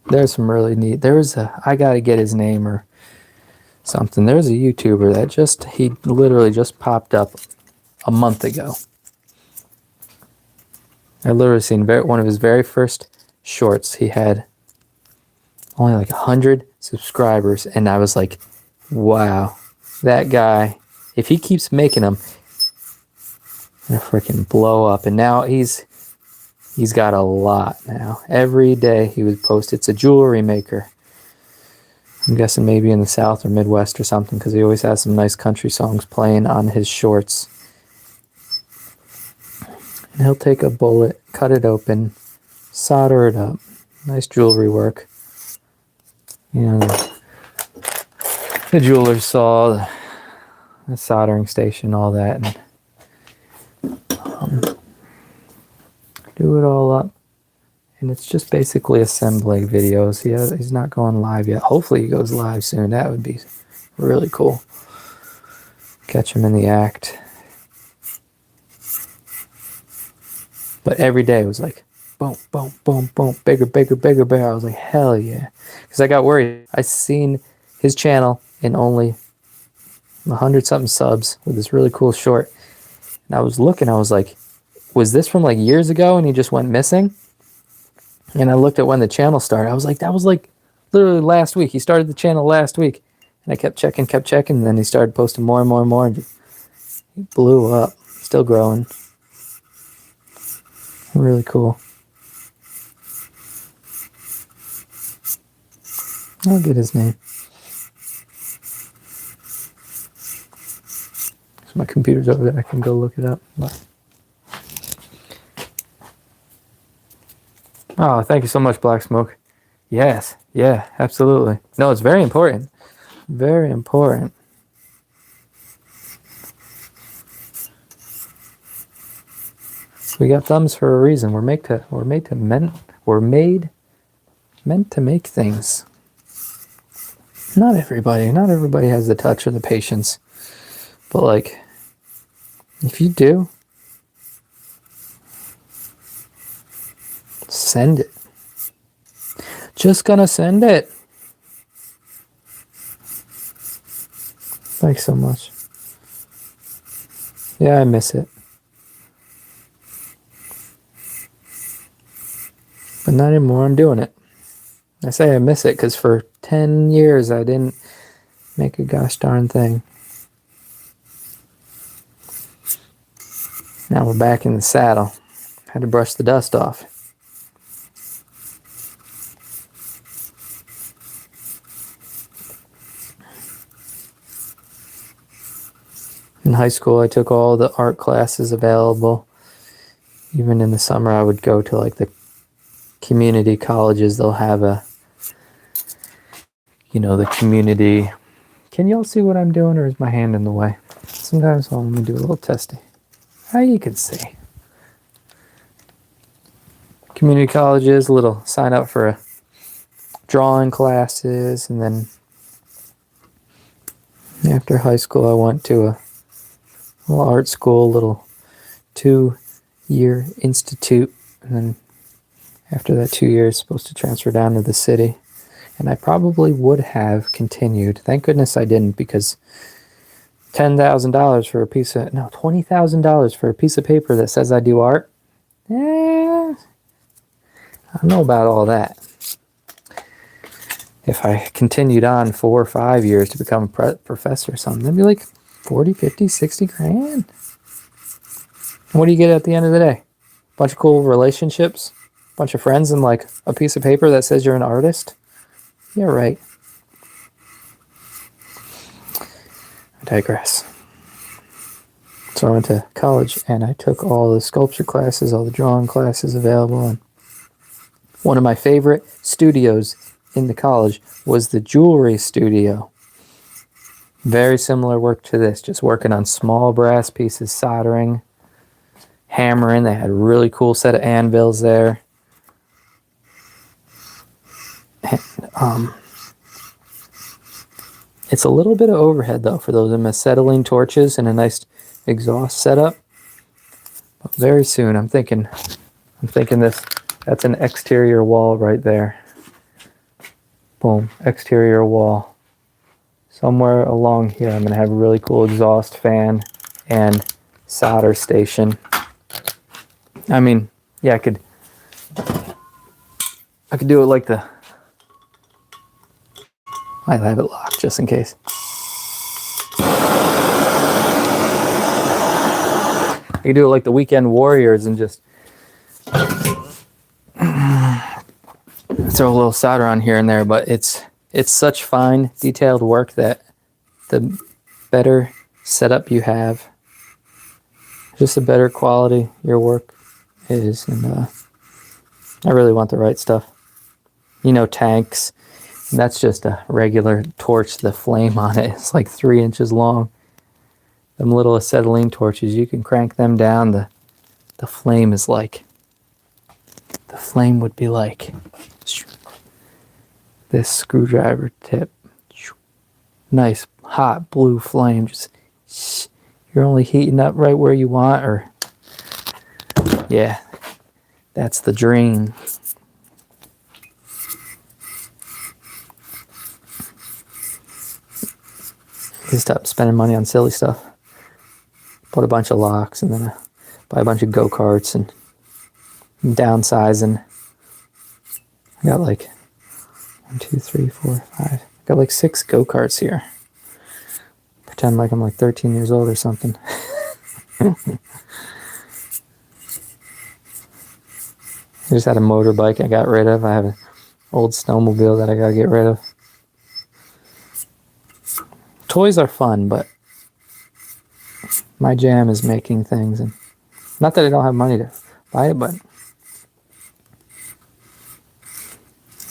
There's some really neat. I gotta get his name or something. There's a YouTuber that he literally just popped up a month ago. I literally seen one of his very first shorts. He had only like 100 subscribers, and I was like, wow, that guy, if he keeps making them, gonna freaking blow up. And now he's got a lot now. Every day he would post. It's a jewelry maker. I'm guessing maybe in the South or Midwest or something, because he always has some nice country songs playing on his shorts. And he'll take a bullet, cut it open, solder it up. Nice jewelry work. You know, the jeweler's saw, the soldering station, all that, and do it all up. And it's just basically assembly videos. He's not going live yet. Hopefully he goes live soon. That would be really cool. Catch him in the act. But every day it was like, boom, boom, boom, boom, bigger, bigger, bigger, bigger. I was like, hell yeah. Because I got worried. I seen his channel in only 100-something subs with this really cool short. And I was looking, I was like, was this from like years ago and he just went missing? And I looked at when the channel started. I was like, that was like literally last week. He started the channel last week. And I kept checking, and then he started posting more and more and more. And he blew up. Still growing. Really cool. I'll get his name. So my computer's over there. I can go look it up. Oh, thank you so much, Black Smoke. Yes. Yeah, absolutely. No, it's very important. Very important. We got thumbs for a reason. We're made meant to make things. Not everybody has the touch or the patience. But like, if you do, send it. Just gonna send it. Thanks so much. Yeah, I miss it. But not anymore, I'm doing it. I say I miss it because for 10 years I didn't make a gosh darn thing. Now we're back in the saddle. Had to brush the dust off. In high school, I took all the art classes available. Even in the summer, I would go to like the community colleges. They'll have the community. Can y'all see what I'm doing, or is my hand in the way? Sometimes let me do a little testing. How you can see. Community colleges, a little sign up for drawing classes, and then after high school, I went to a little art school, little 2-year institute, and then after that 2 years, supposed to transfer down to the city. And I probably would have continued. Thank goodness I didn't, because $10,000 for a $20,000 for a piece of paper that says I do art. I don't know about all that. If I continued on 4 or 5 years to become a professor or something, it'd be like 40, 50, 60 grand. What do you get at the end of the day? A bunch of cool relationships, a bunch of friends, and like a piece of paper that says you're an artist? Yeah, right. I digress. So I went to college and I took all the sculpture classes, all the drawing classes available. And one of my favorite studios in the college was the jewelry studio. Very similar work to this, just working on small brass pieces, soldering, hammering. They had a really cool set of anvils there. And, it's a little bit of overhead though for those acetylene torches and a nice exhaust setup. But very soon, I'm thinking that's an exterior wall right there. Boom, exterior wall. Somewhere along here, I'm gonna have a really cool exhaust fan and solder station. I mean, yeah, I could do it like I'll have it locked just in case. I could do it like the Weekend Warriors and just throw a little solder on here and there, but it's such fine, detailed work that the better setup you have, just the better quality your work is. And I really want the right stuff. You know, tanks. And that's just a regular torch. The flame on it is like 3 inches long. Them little acetylene torches, you can crank them down. The flame is like, the flame would be like this screwdriver tip. Nice hot blue flame. Just, you're only heating up right where you want, or yeah, that's the dream. You stop spending money on silly stuff. Put a bunch of locks and then buy a bunch of go-karts and downsizing. I got like 1, 2, 3, 4, 5. I got like 6 go-karts here. Pretend like I'm like 13 years old or something. I just had a motorbike I got rid of. I have an old snowmobile that I gotta get rid of. Toys are fun, but my jam is making things. And not that I don't have money to buy it, but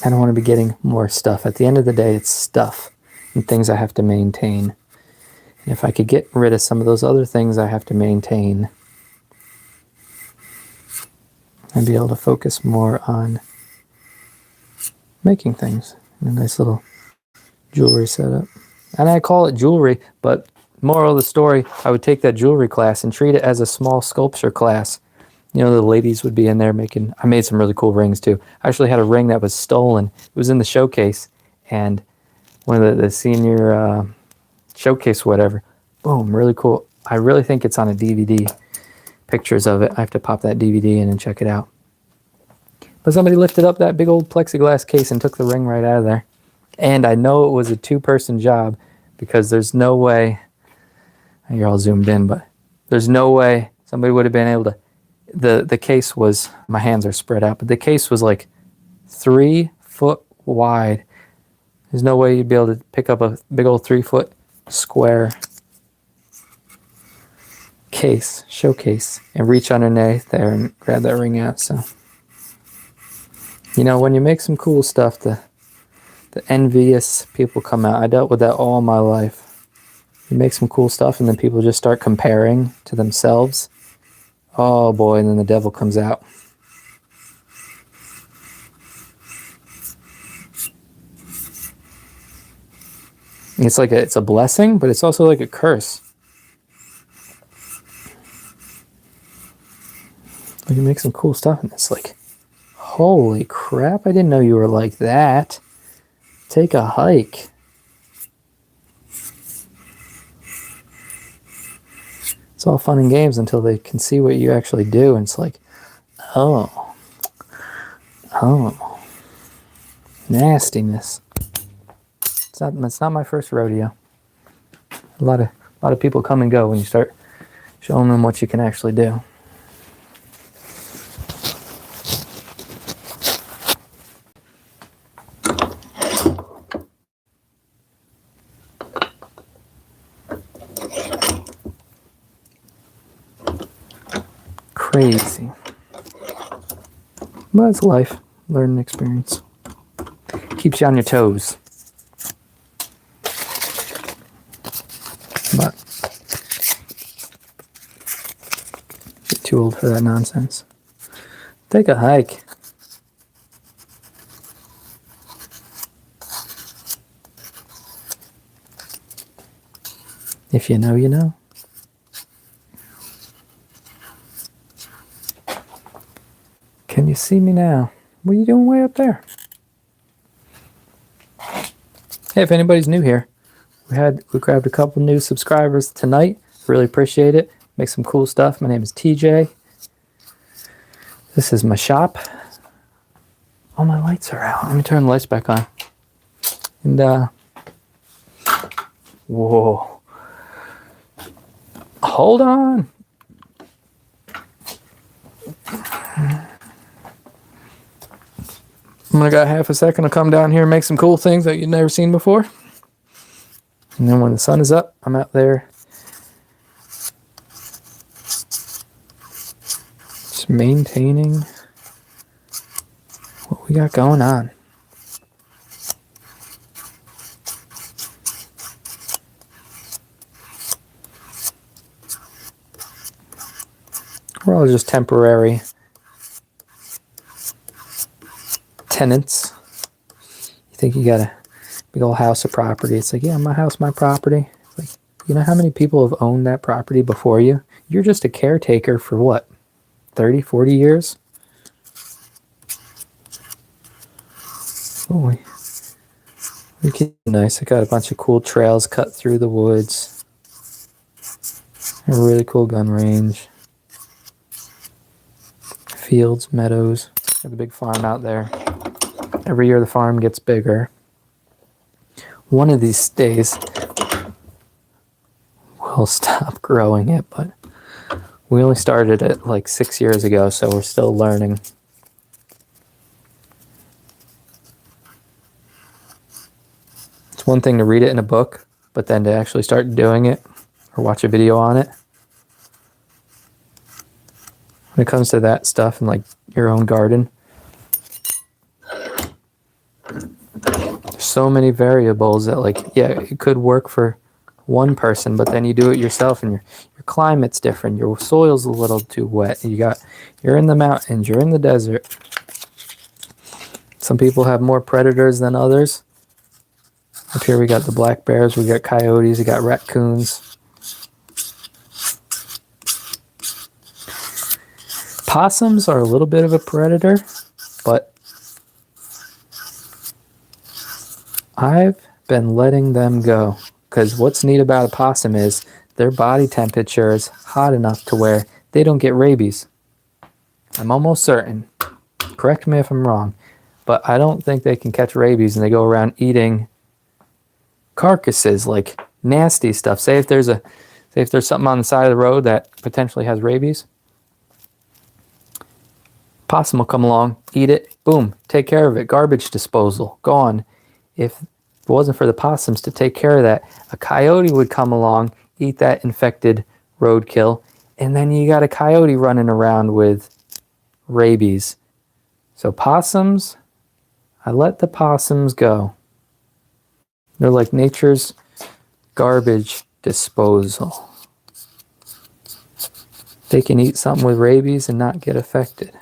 I don't want to be getting more stuff. At the end of the day, it's stuff and things I have to maintain. And if I could get rid of some of those other things I have to maintain, I'd be able to focus more on making things. And a nice little jewelry setup. And I call it jewelry, but moral of the story, I would take that jewelry class and treat it as a small sculpture class. You know, the ladies would be in there making, I made some really cool rings too. I actually had a ring that was stolen. It was in the showcase, and one of the senior showcase, whatever, boom, really cool. I really think it's on a DVD, pictures of it. I have to pop that DVD in and check it out. But somebody lifted up that big old plexiglass case and took the ring right out of there. And I know it was a 2-person job, because there's no way, you're all zoomed in, but there's no way somebody would have been able to, the case was, my hands are spread out, but the case was like 3 foot wide. There's no way you'd be able to pick up a big old 3-foot square case, showcase, and reach underneath there and grab that ring out. So, you know, when you make some cool stuff, the envious people come out. I dealt with that all my life. You make some cool stuff and then people just start comparing to themselves. Oh boy, and then the devil comes out. It's like it's a blessing, but it's also like a curse. You make some cool stuff and it's like, holy crap, I didn't know you were like that. Take a hike. It's all fun and games until they can see what you actually do, and it's like, oh, nastiness. It's not my first rodeo. A lot of people come and go when you start showing them what you can actually do. Crazy. But it's life, learning experience. Keeps you on your toes. But you're too old for that nonsense. Take a hike. If you know, you know. Can you see me now? What are you doing way up there? Hey, if anybody's new here, we grabbed a couple new subscribers tonight. Really appreciate it. Make some cool stuff. My name is TJ. This is my shop. All my lights are out. Let me turn the lights back on. And whoa. Hold on. I'm gonna got half a second to come down here and make some cool things that you've never seen before. And then when the sun is up, I'm out there just maintaining what we got going on. We're all just temporary tenants. You think you got a big old house or property. It's like, yeah, my house, my property. It's like, you know how many people have owned that property before you? You're just a caretaker for what, 30, 40 years? Oh, we get nice. I got a bunch of cool trails cut through the woods. A really cool gun range. Fields, meadows. Got a big farm out there. Every year the farm gets bigger. One of these days we'll stop growing it, but we only started it like 6 years ago, so we're still learning. It's one thing to read it in a book, but then to actually start doing it or watch a video on it. When it comes to that stuff and like your own garden, there's so many variables that, like, yeah, it could work for one person, but then you do it yourself and your climate's different. Your soil's a little too wet. You're in the mountains, you're in the desert. Some people have more predators than others. Up here we got the black bears, we got coyotes, we got raccoons. Possums are a little bit of a predator, but I've been letting them go, because what's neat about a possum is their body temperature is hot enough to where they don't get rabies. I'm almost certain. Correct me if I'm wrong, but I don't think they can catch rabies, and they go around eating carcasses, like nasty stuff. Say if there's something on the side of the road that potentially has rabies, possum will come along, eat it, boom, take care of it. Garbage disposal, gone. If it wasn't for the possums to take care of that, a coyote would come along, eat that infected roadkill, and then you got a coyote running around with rabies. So possums, I let the possums go. They're like nature's garbage disposal. They can eat something with rabies and not get affected.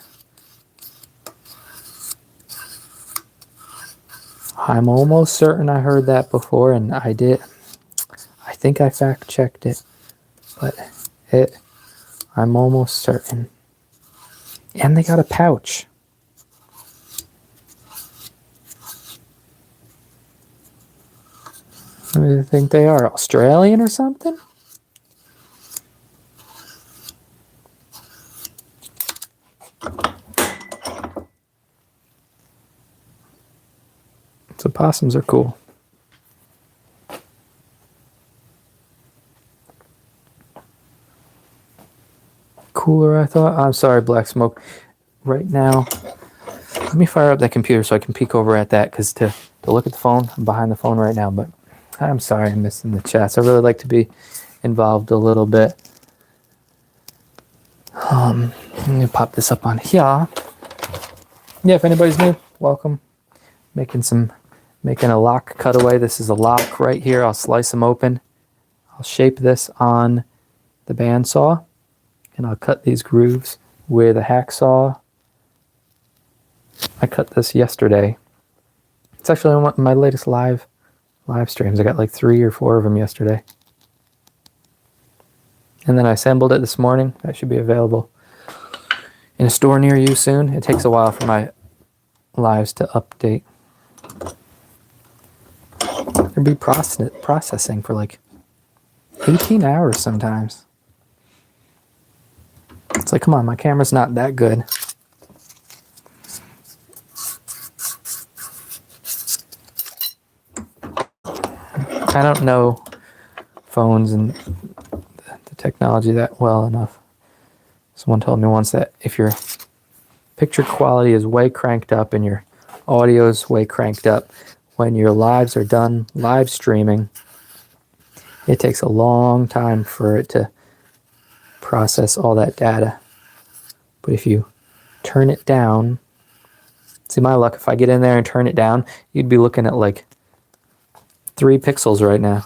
I'm almost certain I heard that before, and I did. I think I fact-checked it, but I'm almost certain. And they got a pouch. What do you think they are, Australian or something? So possums are cool. Cooler, I thought. I'm sorry, black smoke. Right now, let me fire up that computer so I can peek over at that, because to look at the phone, I'm behind the phone right now, but I'm sorry I'm missing the chats. I really like to be involved a little bit. I'm going to pop this up on here. Yeah, if anybody's new, welcome. Making a lock cutaway. This is a lock right here. I'll slice them open. I'll shape this on the bandsaw, and I'll cut these grooves with a hacksaw. I cut this yesterday. It's actually one of my latest live streams. I got like 3 or 4 of them yesterday. And then I assembled it this morning. That should be available in a store near you soon. It takes a while for my lives to update. There'd be processing for like 18 hours sometimes. It's like, come on, my camera's not that good. I don't know phones and the technology that well enough. Someone told me once that if your picture quality is way cranked up and your audio is way cranked up, when your lives are done live streaming, it takes a long time for it to process all that data. But if you turn it down, see my luck, if I get in there and turn it down, you'd be looking at like 3 pixels right now.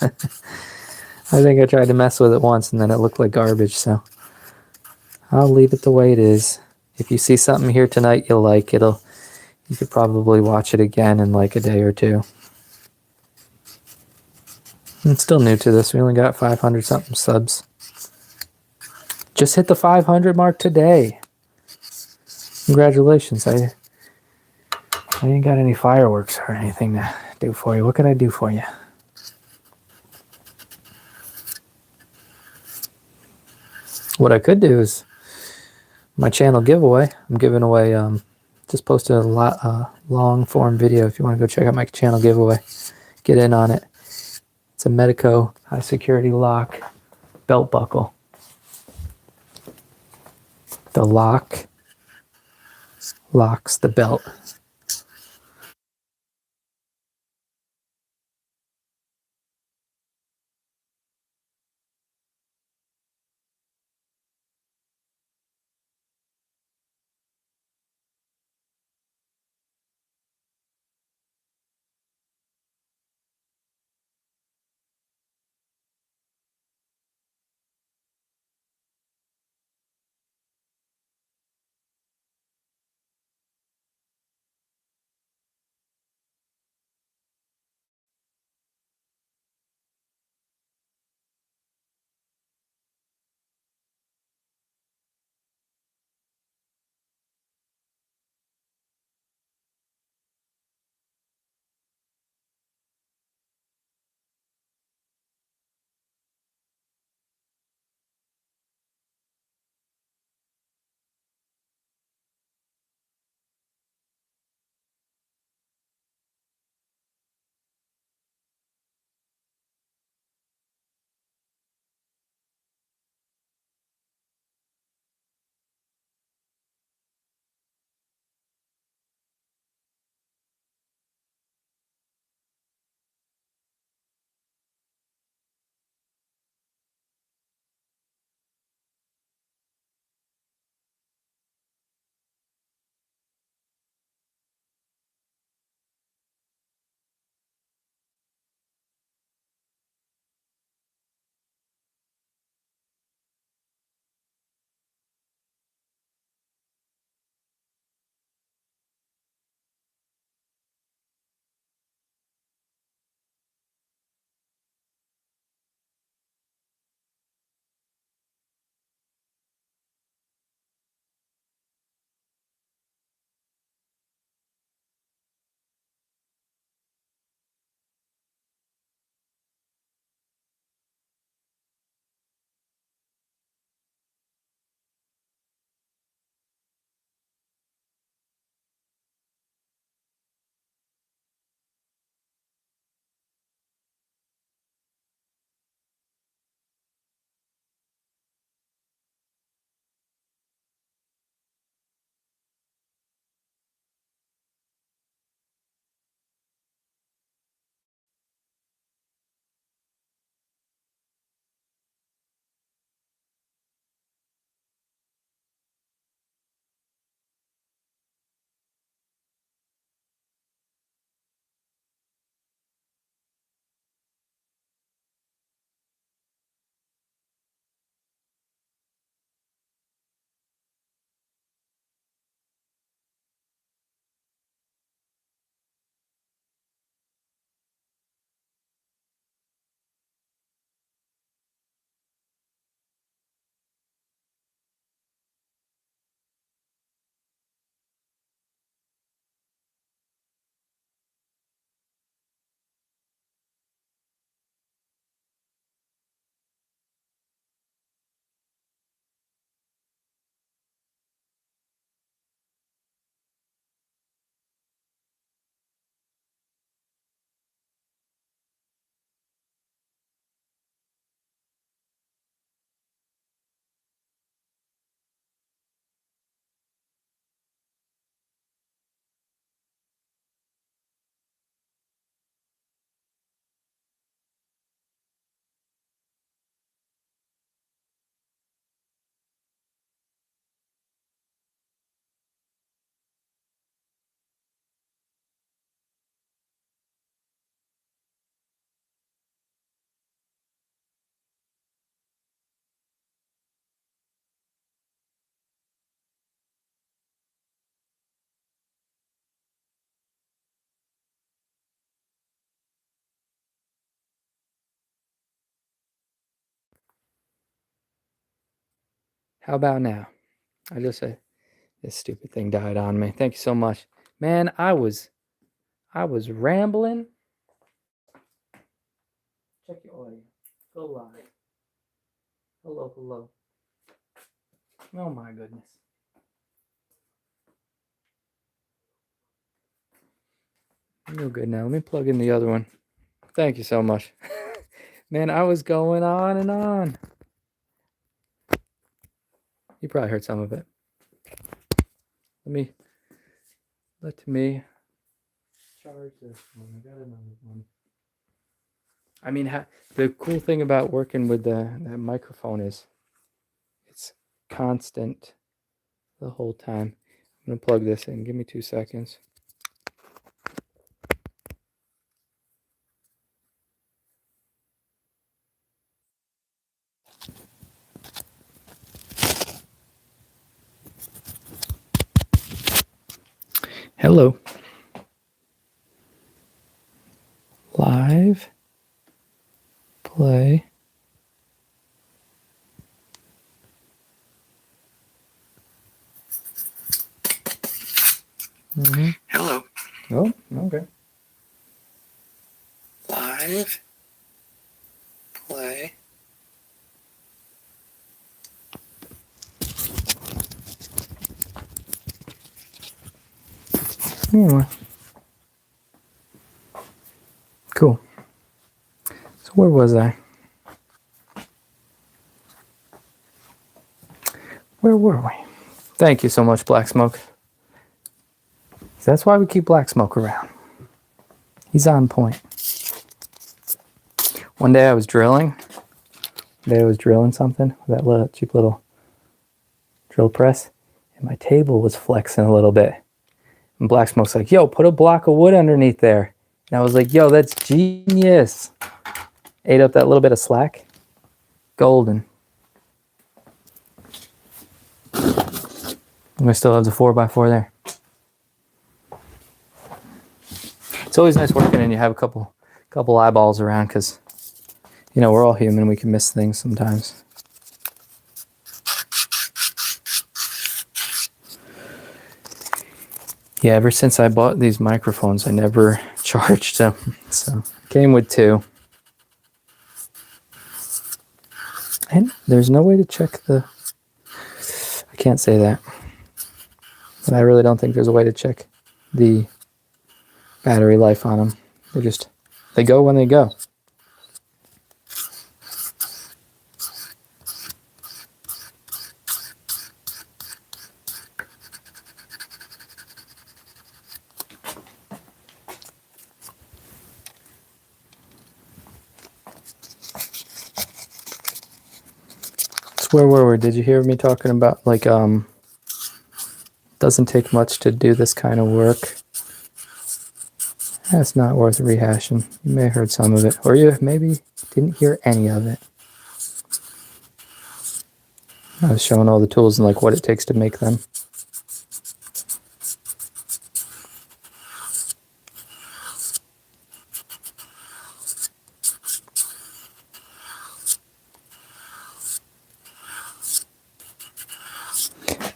I think I tried to mess with it once and then it looked like garbage, so I'll leave it the way it is. If you see something here tonight you'll like, you could probably watch it again in like a day or two. I'm still new to this. We only got 500 something subs. Just hit the 500 mark today. Congratulations. I ain't got any fireworks or anything to do for you. What can I do for you? What I could do is my channel giveaway. I'm giving away, just posted a long form video if you want to go check out my channel giveaway. Get in on it. It's a Medico high security lock belt buckle. The lock locks the belt. How about now? I just said this stupid thing died on me. Thank you so much. Man, I was rambling. Check your audio. Go live. Hello, hello. Oh my goodness. You're good now. Let me plug in the other one. Thank you so much. Man, I was going on and on. You probably heard some of it. Let me charge this one. I got another one. I mean, the cool thing about working with that microphone is it's constant the whole time. I'm going to plug this in. Give me 2 seconds. Hello. Live. Play. Hello. Oh, okay. Live. Play. Anyway. Cool. So where was I? Where were we? Thank you so much, Black Smoke. That's why we keep Black Smoke around. He's on point. One day I was drilling. Something with that little cheap little drill press, and my table was flexing a little bit. And Black Smoke's like, "Yo, put a block of wood underneath there." And I was like, "Yo, that's genius." Ate up that little bit of slack. Golden. And we still have the 4x4 there. It's always nice working and you have a couple eyeballs around because, you know, we're all human. We can miss things sometimes. Yeah, ever since I bought these microphones, I never charged them. So came with 2. And there's no way to check the... I can't say that. But I really don't think there's a way to check the battery life on them. They go when they go. So where were we? Did you hear me talking about like doesn't take much to do this kind of work? That's not worth rehashing. You may have heard some of it, or you maybe didn't hear any of it. I was showing all the tools and like what it takes to make them.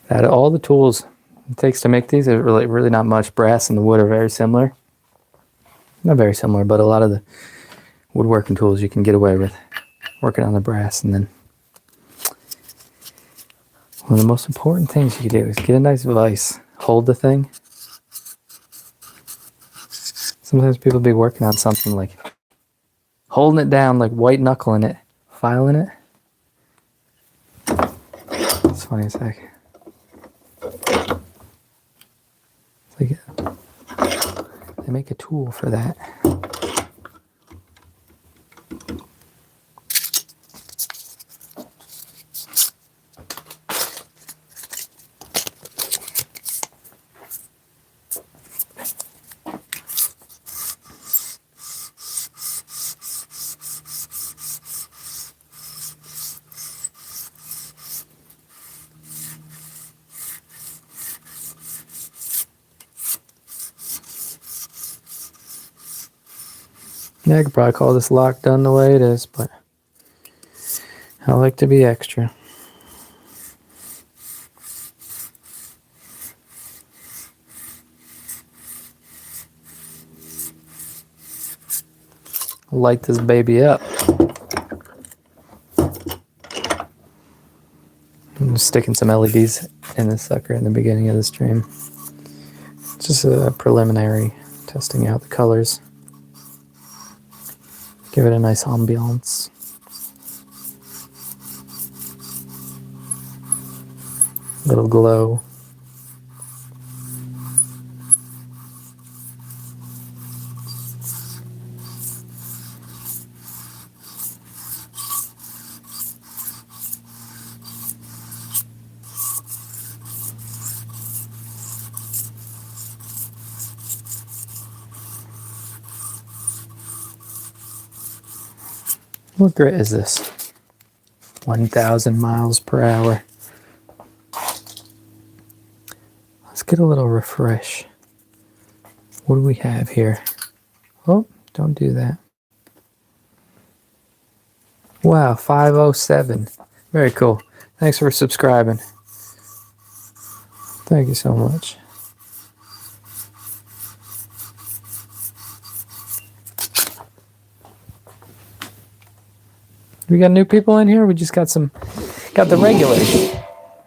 That all the tools it takes to make these are really not much. Brass and the wood are very similar. Not very similar, but a lot of the woodworking tools you can get away with working on the brass. And then one of the most important things you can do is get a nice vise. Hold the thing. Sometimes people be working on something like holding it down, like white knuckling it, filing it. It's funny as heck. It's like they make a tool for that. Yeah, I could probably call this lock done the way it is, but I like to be extra. Light this baby up. I'm just sticking some LEDs in this sucker in the beginning of the stream. Just a preliminary testing out the colors. Give it a nice ambiance. Little glow. What grit is this? 1,000 miles per hour. Let's get a little refresh. What do we have here? Oh, don't do that. Wow, 507. Very cool. Thanks for subscribing. Thank you so much. We got new people in here? We just got the regulars.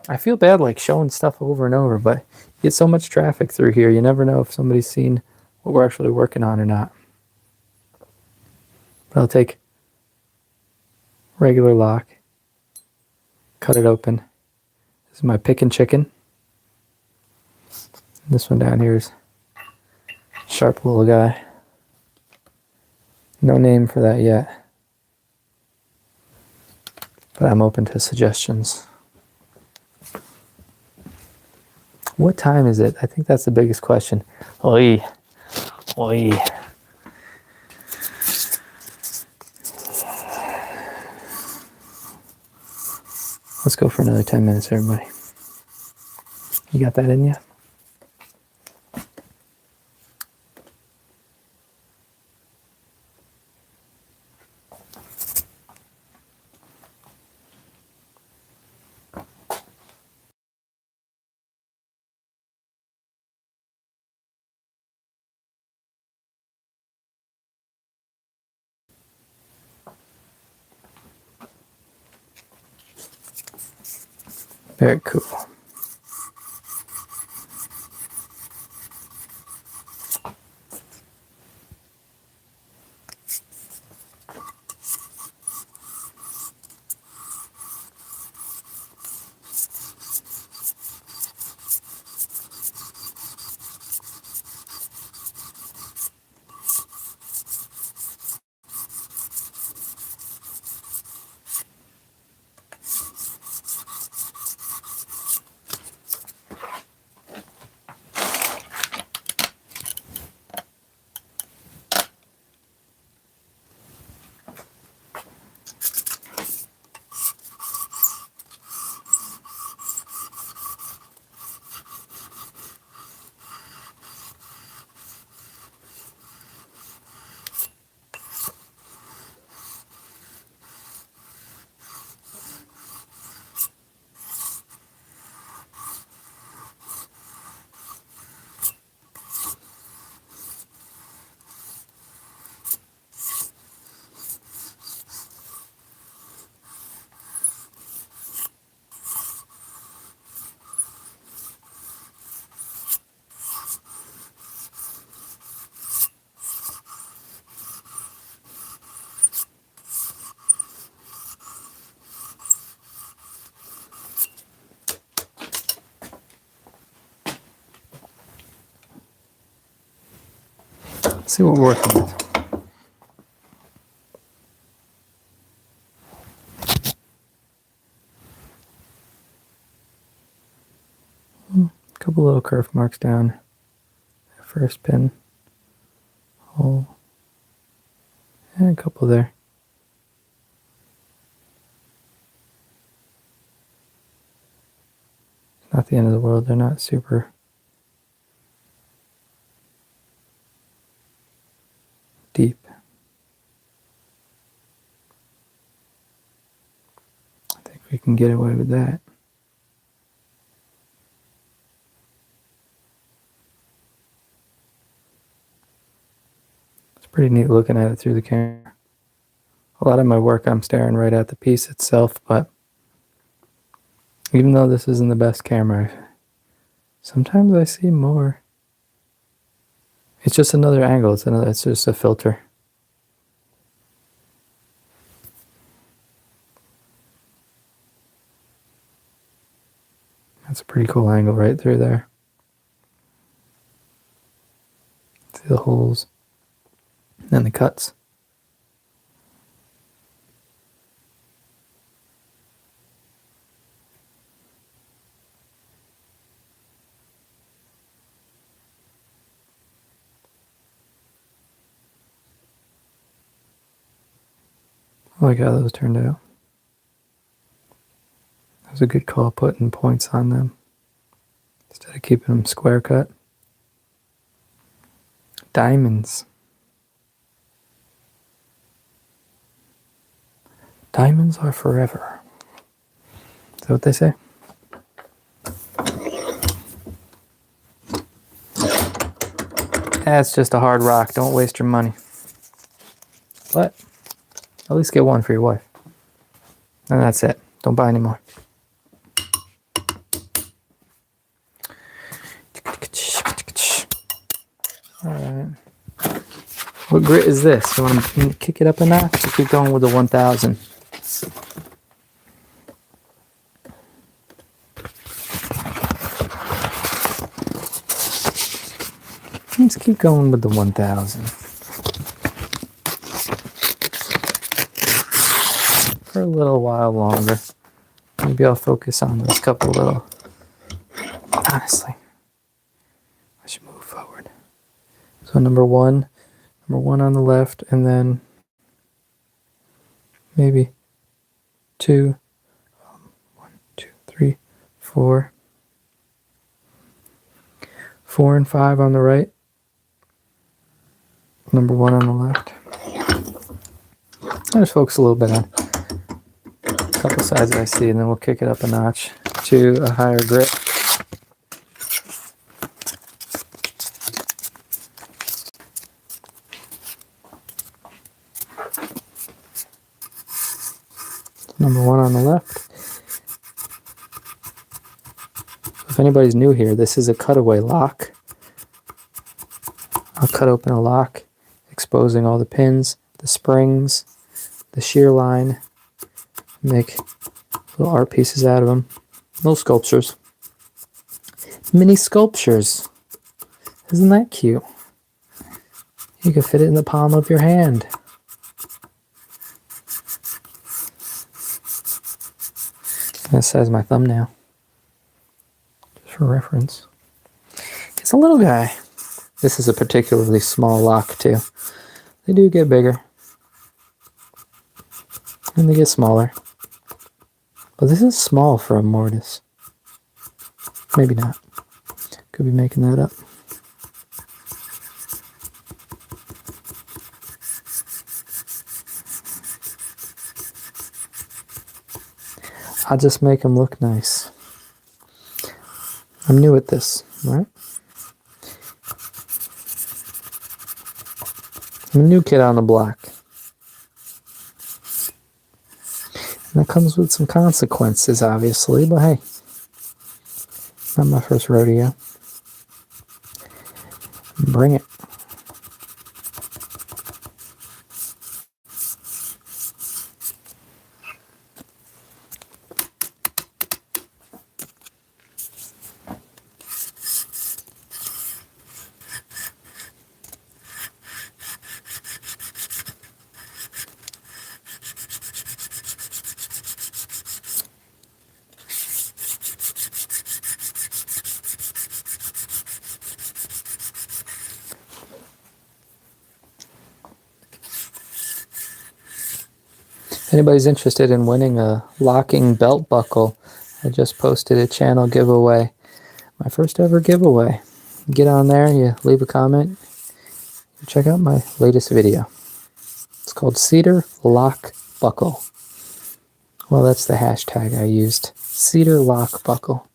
I feel bad like showing stuff over and over, but you get so much traffic through here, you never know if somebody's seen what we're actually working on or not. But I'll take regular lock, cut it open. This is my pick and chicken. This one down here is sharp little guy. No name for that yet. But I'm open to suggestions. What time is it? I think that's the biggest question. Oi. Oi. Let's go for another 10 minutes, everybody. You got that in you? Very cool. Let's see what we're working with. A couple little kerf marks down. First pin hole. And a couple there. Not the end of the world. They're not super deep. I think we can get away with that. pretty neat looking at it through the camera. A lot of my work I'm staring right at the piece itself, but even though this isn't the best camera, sometimes I see more. It's just another angle. It's just a filter. That's a pretty cool angle right through there. See the holes and the cuts. I like how those turned out. That was a good call putting points on them instead of keeping them square cut. Diamonds. Diamonds are forever. Is that what they say? That's just a hard rock. Don't waste your money. But at least get one for your wife. And that's it. Don't buy any more. Alright. What grit is this? You want to kick it up a notch? Or keep going with the 1000. Let's keep going with the 1000. For a little while longer. Maybe I'll focus on this couple little. Honestly, I should move forward. So number one on the left, and then maybe 2, 1, 2, 3, 4, 4 and 5 on the right. Number 1 on the left. I'll just focus a little bit on a couple sides that I see, and then we'll kick it up a notch to a higher grit. Number 1 on the left. If anybody's new here, this is a cutaway lock. I'll cut open a lock, exposing all the pins, the springs, the shear line, make little art pieces out of them. Little sculptures. Mini sculptures. Isn't that cute? You can fit it in the palm of your hand. This size my thumbnail. Just for reference. It's a little guy. This is a particularly small lock too. They do get bigger. And they get smaller. But this is small for a mortise. Maybe not. Could be making that up. I'll just make them look nice. I'm new at this, right? I'm a new kid on the block. And that comes with some consequences, obviously, but hey, not my first rodeo. Bring it. If anybody's interested in winning a locking belt buckle, I just posted a channel giveaway. My first ever giveaway. Get on there, you leave a comment, check out my latest video. It's called Cedar Lock Buckle. Well, that's the hashtag I used. Cedar Lock Buckle.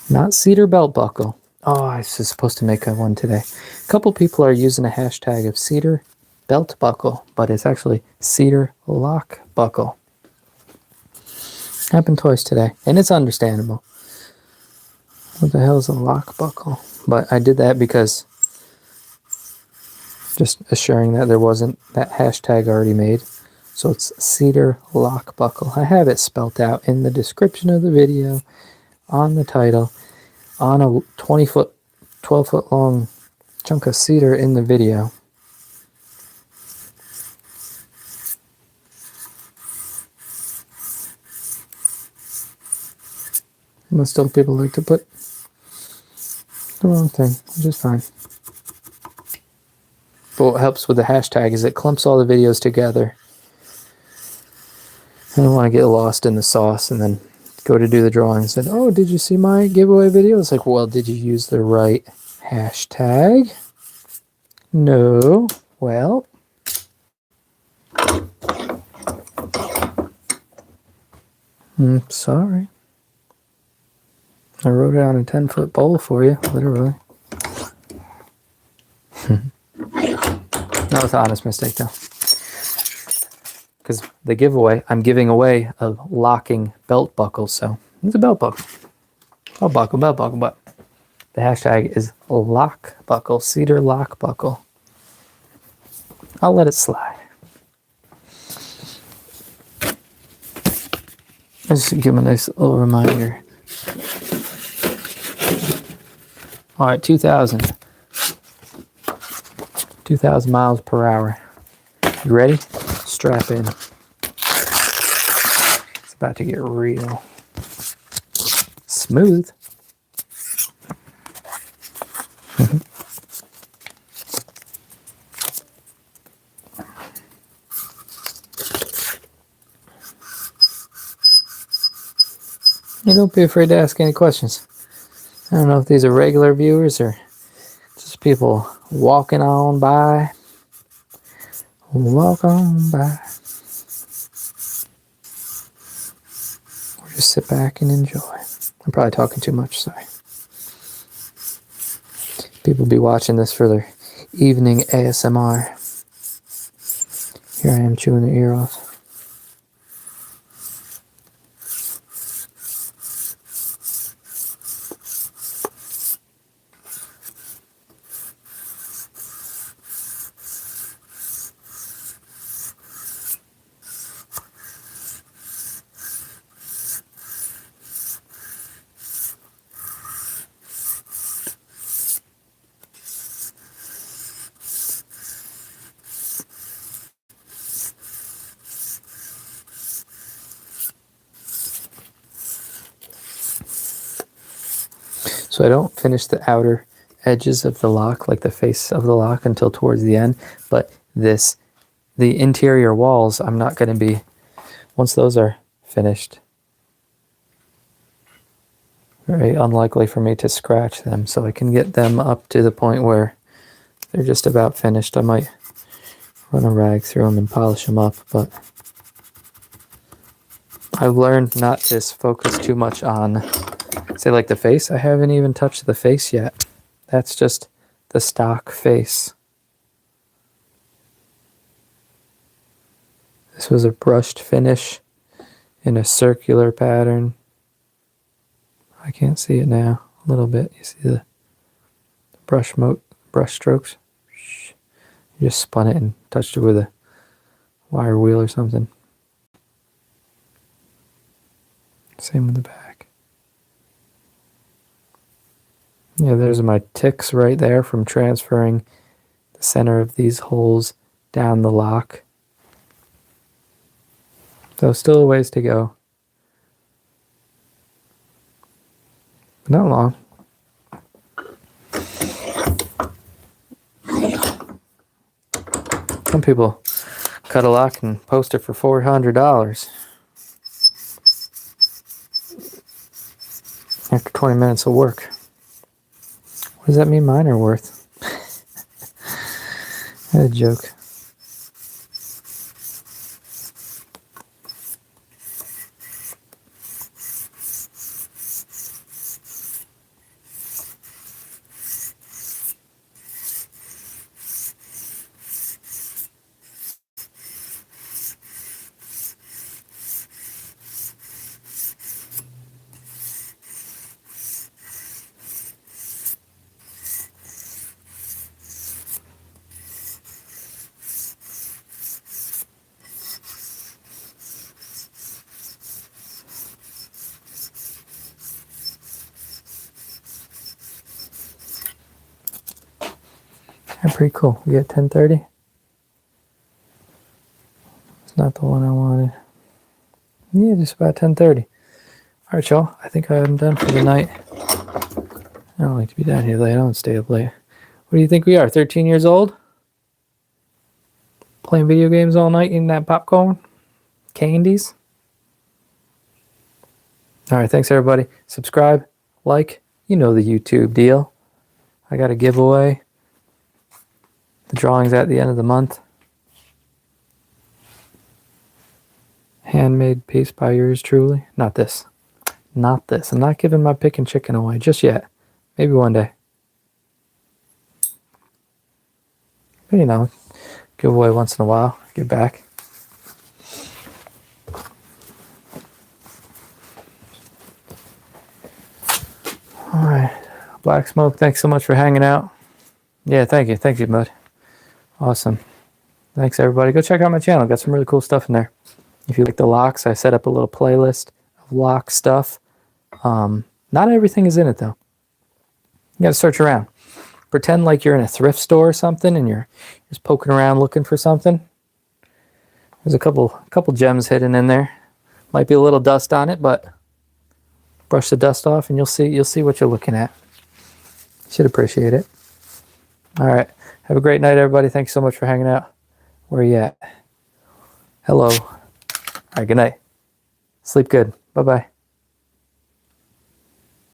Not Cedar Belt Buckle. Oh, I was supposed to make one today. A couple people are using a hashtag of Cedar belt buckle, but it's actually Cedar lock buckle. Happened twice today, and it's understandable. What the hell is a lock buckle? But I did that because just assuring that there wasn't that hashtag already made. So it's Cedar lock buckle. I have it spelt out in the description of the video, on the title, on a 20-foot, 12-foot long chunk of cedar in the video. But still people like to put the wrong thing, which is fine. But what helps with the hashtag is it clumps all the videos together. I don't want to get lost in the sauce and then go to do the drawings and, oh, did you see my giveaway video? It's like, well, did you use the right hashtag? No. Well. I'm sorry. I wrote it on a 10-foot bowl for you, literally. That was an honest mistake, though. Because the giveaway, I'm giving away a locking belt buckle, so it's a belt buckle. Belt buckle, but the hashtag is lock buckle, Cedar lock buckle. I'll let it slide. Just to give them a nice little reminder. All right, 2,000 miles per hour. You ready? Strap in. It's about to get real smooth. Hey, don't be afraid to ask any questions. I don't know if these are regular viewers or just people walking on by. Walk on by. Or just sit back and enjoy. I'm probably talking too much, sorry. People be watching this for their evening ASMR. Here I am chewing their ear off. So I don't finish the outer edges of the lock, like the face of the lock, until towards the end. But the interior walls, I'm not going to be, once those are finished, very unlikely for me to scratch them. So I can get them up to the point where they're just about finished. I might run a rag through them and polish them up, but I've learned not to focus too much on, say, like the face. I haven't even touched the face yet. That's just the stock face. This was a brushed finish in a circular pattern. I can't see it now. A little bit. You see the brush strokes? You just spun it and touched it with a wire wheel or something. Same with the back. Yeah, there's my ticks right there from transferring the center of these holes down the lock. So still a ways to go. But not long. Some people cut a lock and post it for $400. After 20 minutes of work. What does that mean mine are worth? That's a joke. pretty cool. We get 10:30. It's not the one I wanted. Yeah, just about 10:30. All right, y'all. I think I'm done for the night. I don't like to be down here late. I don't stay up late. What do you think we are? 13 years old? Playing video games all night, eating that popcorn? Candies? All right, thanks everybody. Subscribe, like, you know the YouTube deal. I got a giveaway. The drawing's at the end of the month. Handmade piece by yours truly. Not this. Not this. I'm not giving my pick and chicken away just yet. Maybe one day. But you know, give away once in a while. Give back. All right. Black Smoke, thanks so much for hanging out. Yeah, thank you. Thank you, bud. Awesome. Thanks, everybody. Go check out my channel. Got some really cool stuff in there. If you like the locks, I set up a little playlist of lock stuff. Not everything is in it, though. You got to search around. Pretend like you're in a thrift store or something, and you're just poking around looking for something. There's a couple gems hidden in there. Might be a little dust on it, but brush the dust off, and you'll see what you're looking at. Should appreciate it. All right. Have a great night, everybody. Thanks so much for hanging out. Where are you at? Hello. All right. Good night. Sleep good. Bye-bye.